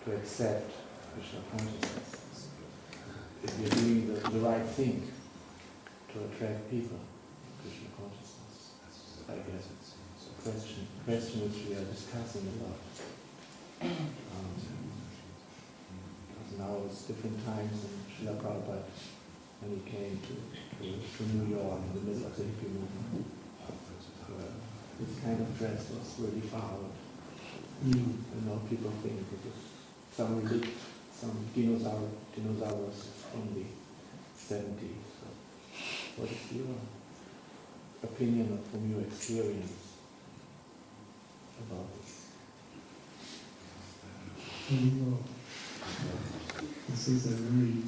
to accept Krishna consciousness? If we're doing the right thing to attract people to Krishna consciousness, I guess it's a question which we are discussing a lot. Because now it's different times, and Srila Prabhupada, when he came to New York in the middle of the hippie movement, this kind of dress was really far out. And now people think it was some relic, some dinosaurs from the 70s. So what is your opinion from your experience about this? This is a very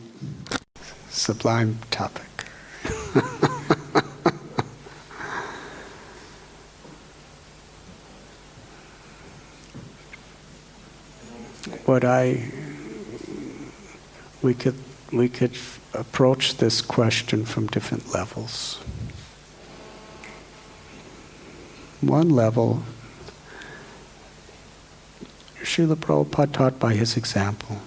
Sublime topic. We could approach this question from different levels. One level, Srila Prabhupada taught by his example.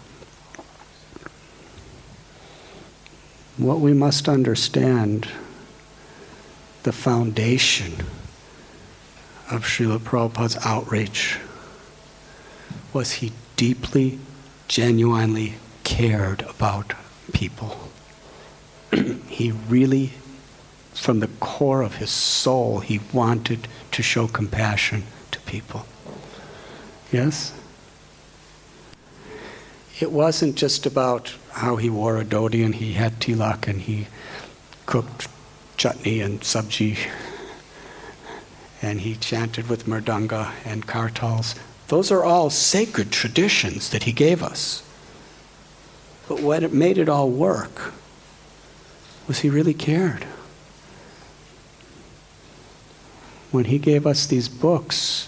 What we must understand, the foundation of Srila Prabhupada's outreach, was he deeply, genuinely cared about people. He really, from the core of his soul, he wanted to show compassion to people. Yes? It wasn't just about how he wore a dhoti and he had tilak and he cooked chutney and sabji and he chanted with mridanga and kartals. Those are all sacred traditions that he gave us. But what made it all work was he really cared. When he gave us these books,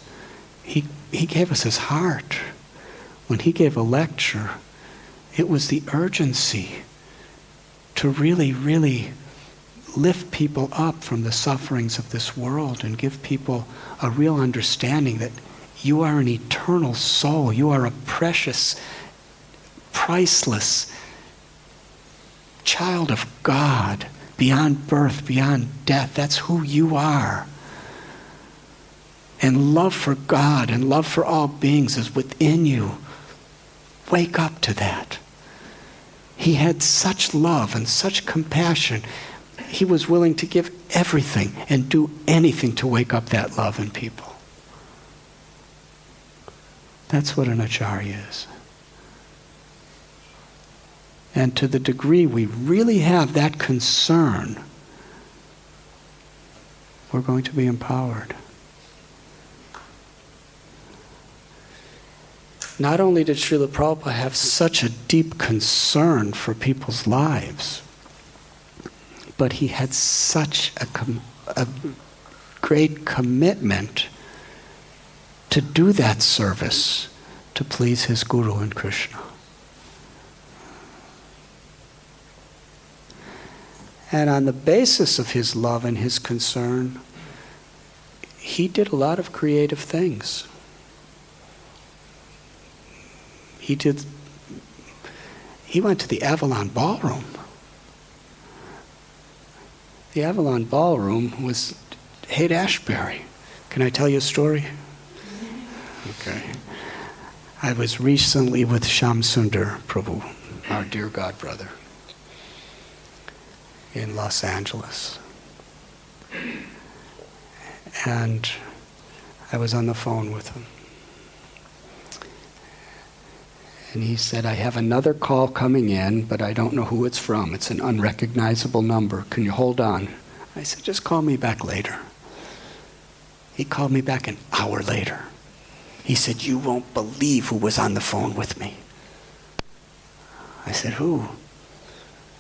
he gave us his heart. When he gave a lecture, it was the urgency to really, really lift people up from the sufferings of this world and give people a real understanding that you are an eternal soul. You are a precious, priceless child of God, beyond birth, beyond death. That's who you are. And love for God and love for all beings is within you. Wake up to that. He had such love and such compassion. He was willing to give everything and do anything to wake up that love in people. That's what an acharya is. And to the degree we really have that concern, we're going to be empowered. Not only did Srila Prabhupada have such a deep concern for people's lives, but he had such a great commitment to do that service to please his Guru and Krishna. And on the basis of his love and his concern, he did a lot of creative things. he went to the Avalon Ballroom. The Avalon Ballroom was Haight-Ashbury. Can I tell you a story? Okay. I was recently with Shyam Sundar Prabhu, our dear God brother, in Los Angeles. And I was on the phone with him. And he said, I have another call coming in, but I don't know who it's from. It's an unrecognizable number. Can you hold on? I said, just call me back later. He called me back an hour later. He said, you won't believe who was on the phone with me. I said, who?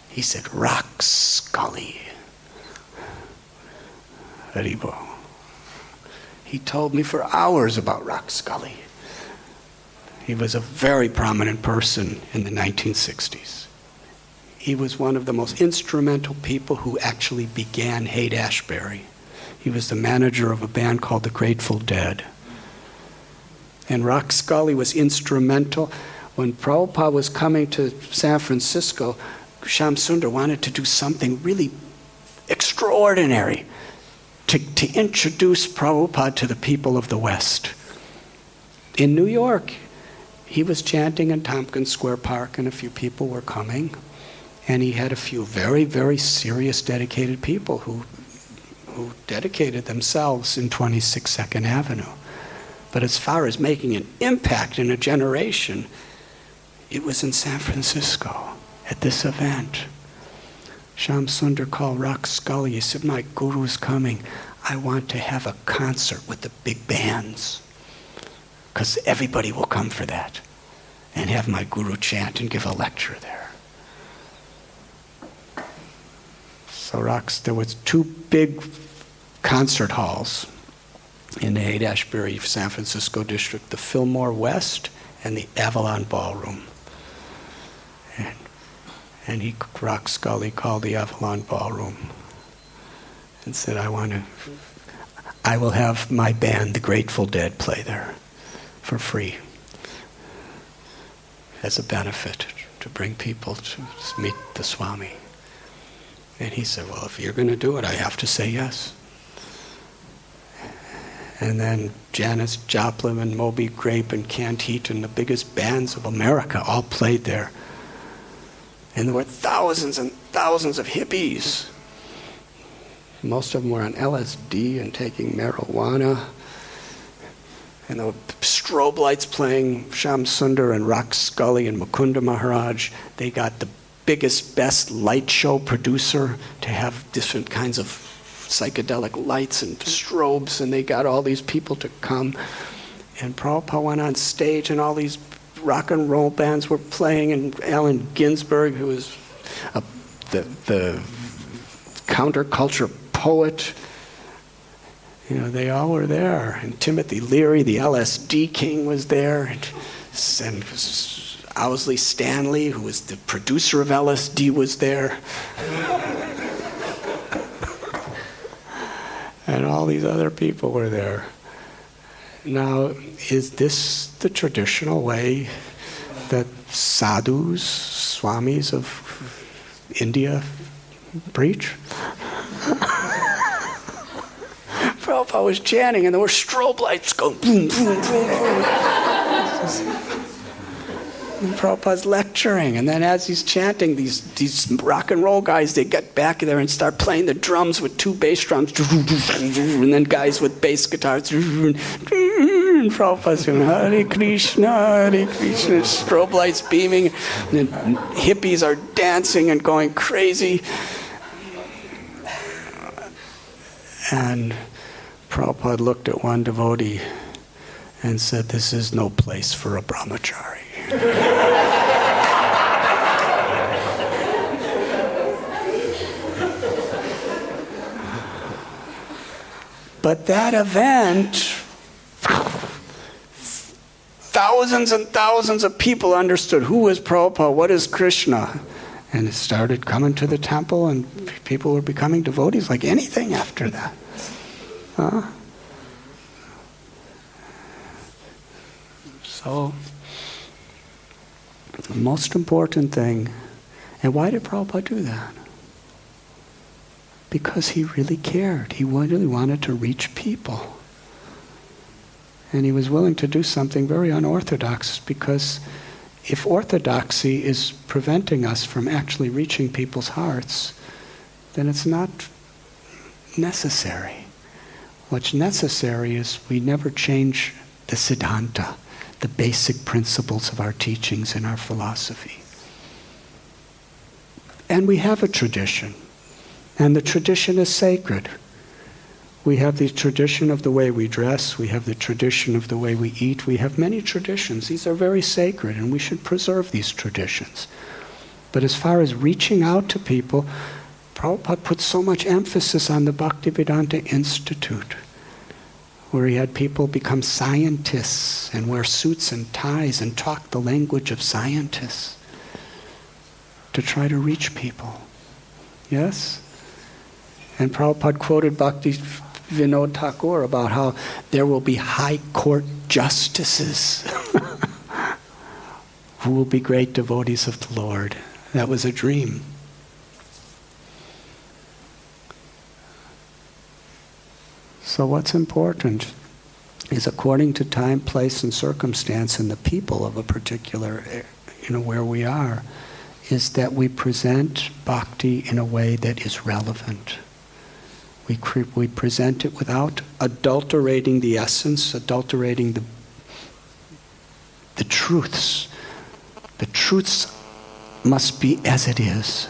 He said, Rock Scully. Haribo. He told me for hours about Rock Scully. He was a very prominent person in the 1960s. He was one of the most instrumental people who actually began Haight-Ashbury. He was the manager of a band called the Grateful Dead. And Rock Scully was instrumental. When Prabhupada was coming to San Francisco, Shyam Sundar wanted to do something really extraordinary to introduce Prabhupada to the people of the West. In New York, he was chanting in Tompkins Square Park, and a few people were coming. And he had a few very, very serious, dedicated people who dedicated themselves in 26 Second Avenue. But as far as making an impact in a generation, it was in San Francisco at this event. Shyam Sundar called Rock Scully. He said, my guru's coming. I want to have a concert with the big bands, because everybody will come for that, and have my guru chant and give a lecture there. So there was two big concert halls in the Haight-Ashbury, San Francisco district, the Fillmore West and the Avalon Ballroom. And Rock Scully called the Avalon Ballroom and said, I will have my band, the Grateful Dead, play there for free as a benefit to bring people to meet the Swami. And he said, well, if you're going to do it, I have to say yes. And then Janis Joplin and Moby Grape and Cant and the biggest bands of America all played there. And there were thousands and thousands of hippies. Most of them were on LSD and taking marijuana. And there were strobe lights playing Shyam Sundar and Rock Scully and Mukunda Maharaj. They got the biggest, best light show producer to have different kinds of psychedelic lights and strobes, and they got all these people to come. And Prabhupada went on stage, and all these rock and roll bands were playing, and Allen Ginsberg, who was the counterculture poet, they all were there. And Timothy Leary, the LSD king, was there, and Owsley Stanley, who was the producer of LSD, was there. And all these other people were there. Now, is this the traditional way that sadhus, swamis of India preach? Prabhupada was chanting, and there were strobe lights going boom, boom, boom, boom. And Prabhupada's lecturing, and then as he's chanting, these rock and roll guys, they get back there and start playing the drums with two bass drums, and then guys with bass guitars, and Prabhupada's going, Hare Krishna, strobe lights beaming, and hippies are dancing and going crazy. And Prabhupada looked at one devotee and said, this is no place for a brahmachari. But that event, thousands and thousands of people understood who is Prabhupada, what is Krishna. And it started coming to the temple, and people were becoming devotees like anything after that. So The most important thing, and why did Prabhupada do that? Because he really cared. He really wanted to reach people. And he was willing to do something very unorthodox, because if orthodoxy is preventing us from actually reaching people's hearts, then it's not necessary. What's necessary is we never change the siddhanta, the basic principles of our teachings and our philosophy. And we have a tradition, and the tradition is sacred. We have the tradition of the way we dress, we have the tradition of the way we eat, we have many traditions. These are very sacred, and we should preserve these traditions. But as far as reaching out to people, Prabhupada put so much emphasis on the Bhaktivedanta Institute, where he had people become scientists and wear suits and ties and talk the language of scientists to try to reach people. Yes? And Prabhupada quoted Bhakti Vinod Thakur about how there will be high court justices who will be great devotees of the Lord. That was a dream. So what's important is, according to time, place, and circumstance and the people of a particular, where we are, is that we present bhakti in a way that is relevant. We present it without adulterating the essence, adulterating the truths. The truths must be as it is.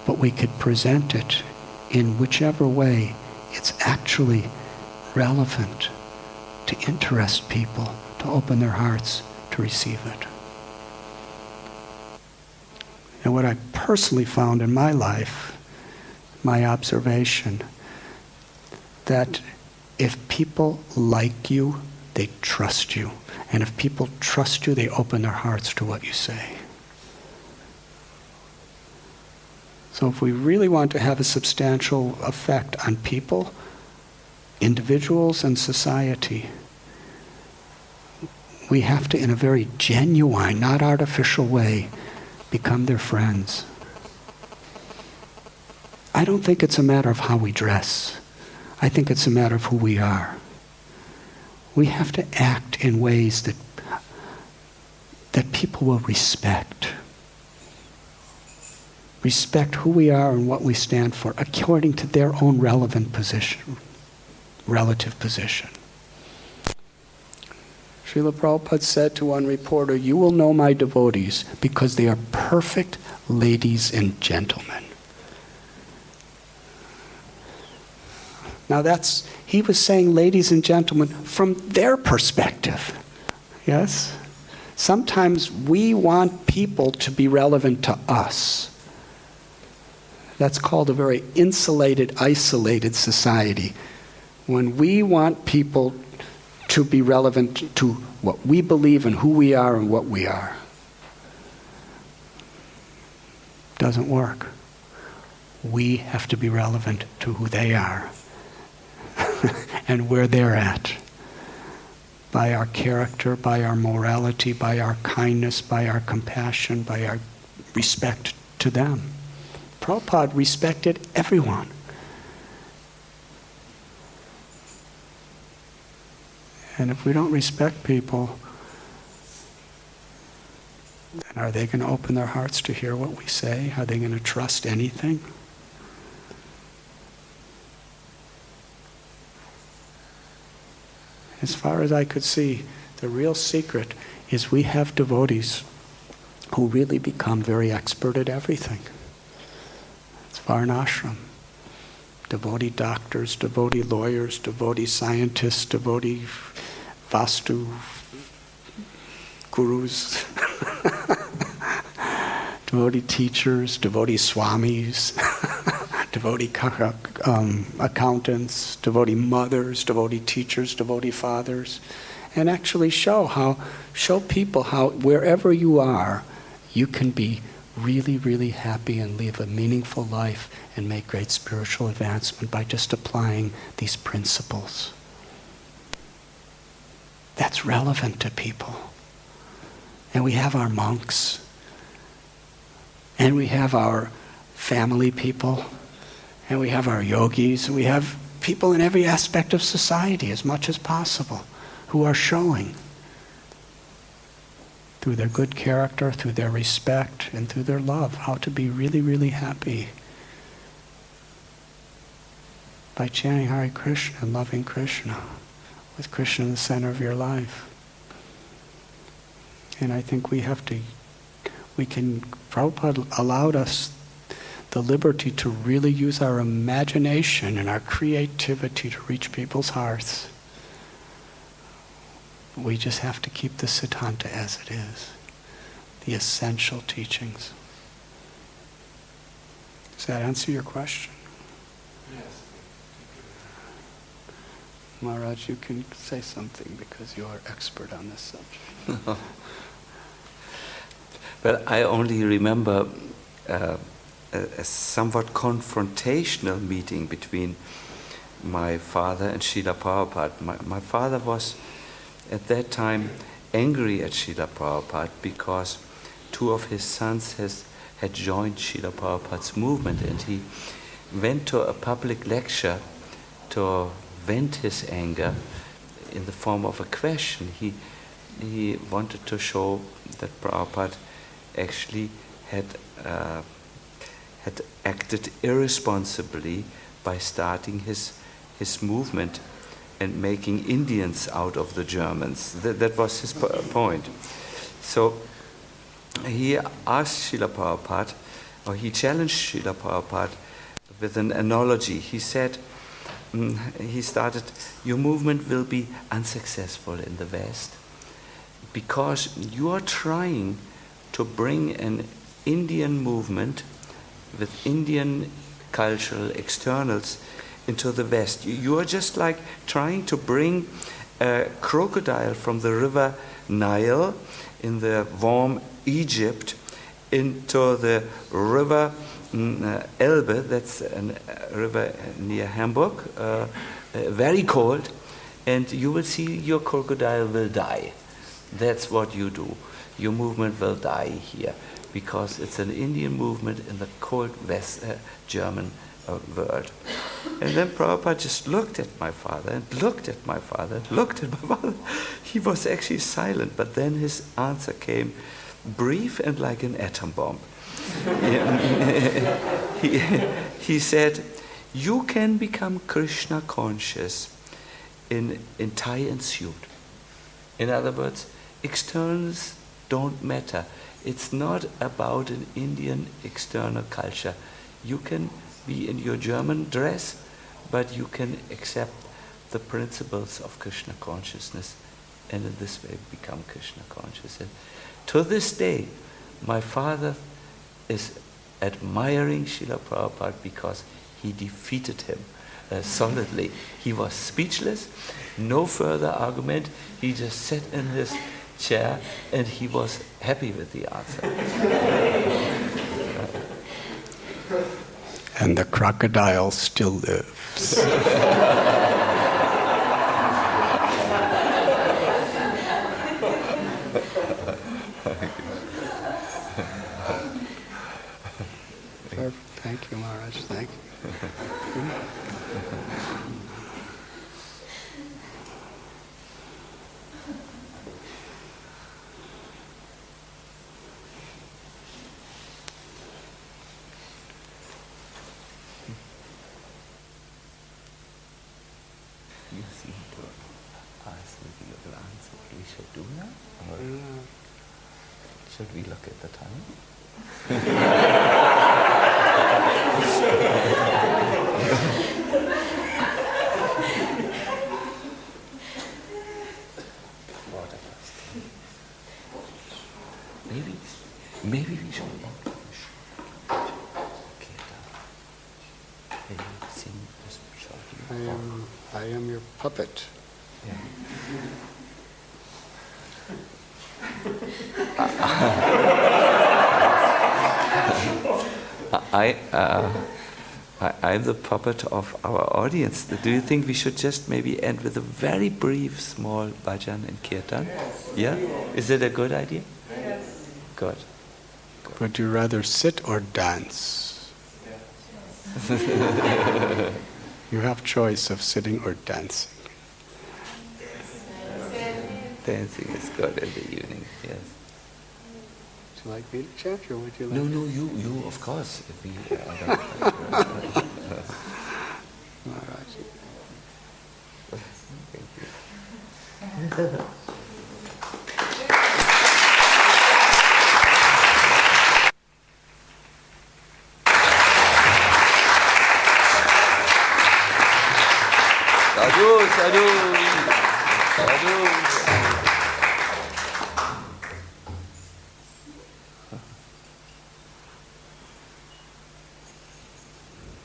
But we could present it in whichever way it's actually relevant to interest people, to open their hearts to receive it. And what I personally found in my life, my observation, that if people like you, they trust you. And if people trust you, they open their hearts to what you say. So if we really want to have a substantial effect on people, individuals, and society, we have to, in a very genuine, not artificial way, become their friends. I don't think it's a matter of how we dress. I think it's a matter of who we are. We have to act in ways that people will respect. Respect who we are and what we stand for according to their own relative position. Srila Prabhupada said to one reporter, "You will know my devotees because they are perfect ladies and gentlemen." Now he was saying ladies and gentlemen from their perspective. Yes? Sometimes we want people to be relevant to us. That's called a very insulated, isolated society. When we want people to be relevant to what we believe and who we are and what we are. Doesn't work. We have to be relevant to who they are and where they're at. By our character, by our morality, by our kindness, by our compassion, by our respect to them. Prabhupada respected everyone. And if we don't respect people, then are they going to open their hearts to hear what we say? Are they going to trust anything? As far as I could see, the real secret is we have devotees who really become very expert at everything. It's Varnashram. Devotee doctors, devotee lawyers, devotee scientists, devotee vastu gurus, devotee teachers, devotee swamis, devotee accountants, devotee mothers, devotee teachers, devotee fathers, and actually show people how wherever you are, you can be really, really happy and live a meaningful life and make great spiritual advancement by just applying these principles. That's relevant to people. And we have our monks. And we have our family people. And we have our yogis. We have people in every aspect of society as much as possible who are showing through their good character, through their respect, and through their love how to be really, really happy by chanting Hare Krishna and loving Krishna, with Krishna in the center of your life. And I think Prabhupada allowed us the liberty to really use our imagination and our creativity to reach people's hearts. We just have to keep the Siddhanta as it is, the essential teachings. Does that answer your question? Yes. Maharaj, you can say something because you are expert on this subject. Well, I only remember a somewhat confrontational meeting between my father and Srila Prabhupada. My father was at that time angry at Srila Prabhupada because two of his sons had joined Srila Prabhupada's movement, and he went to a public lecture to vent his anger in the form of a question. He wanted to show that Prabhupada actually had acted irresponsibly by starting his movement and making Indians out of the Germans. That was his point. So he asked Srila Prabhupada, or he challenged Srila Prabhupada with an analogy. He said, he started, your movement will be unsuccessful in the West because you are trying to bring an Indian movement with Indian cultural externals into the West. You are just like trying to bring a crocodile from the river Nile in the warm Egypt into the river Elbe, that's a river near Hamburg, very cold, and you will see your crocodile will die. That's what you do. Your movement will die here because it's an Indian movement in the cold West German world. And then Prabhupada just looked at my father and looked at my father and looked at my father. He was actually silent, but then his answer came brief and like an atom bomb. He said, you can become Krishna conscious in tie and suit. In other words, externals don't matter. It's not about an Indian external culture. You can be in your German dress, but you can accept the principles of Krishna consciousness and in this way become Krishna conscious. And to this day, my father is admiring Srila Prabhupada because he defeated him solidly. He was speechless, no further argument. He just sat in his chair and he was happy with the answer. And the crocodile still lives. Thank you, Maharaj. Thank you. You seem to ask with your glance what we should do now? Or should we look at the time? Water first. Maybe we should Can you sing this shortly? I am your puppet. Yeah. I'm the puppet of our audience. Do you think we should just maybe end with a very brief, small bhajan and kirtan? Yes. Yeah? Is it a good idea? Yes. Good. Would you rather sit or dance? You have choice of sitting or dancing. Dancing is good in the evening, yes. Would you like me to chant or would you like No, you, of course. All right. Thank you. Sadhu, sadhu, sadhu.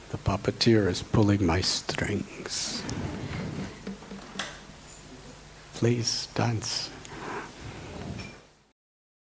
The puppeteer is pulling my strings. Please dance.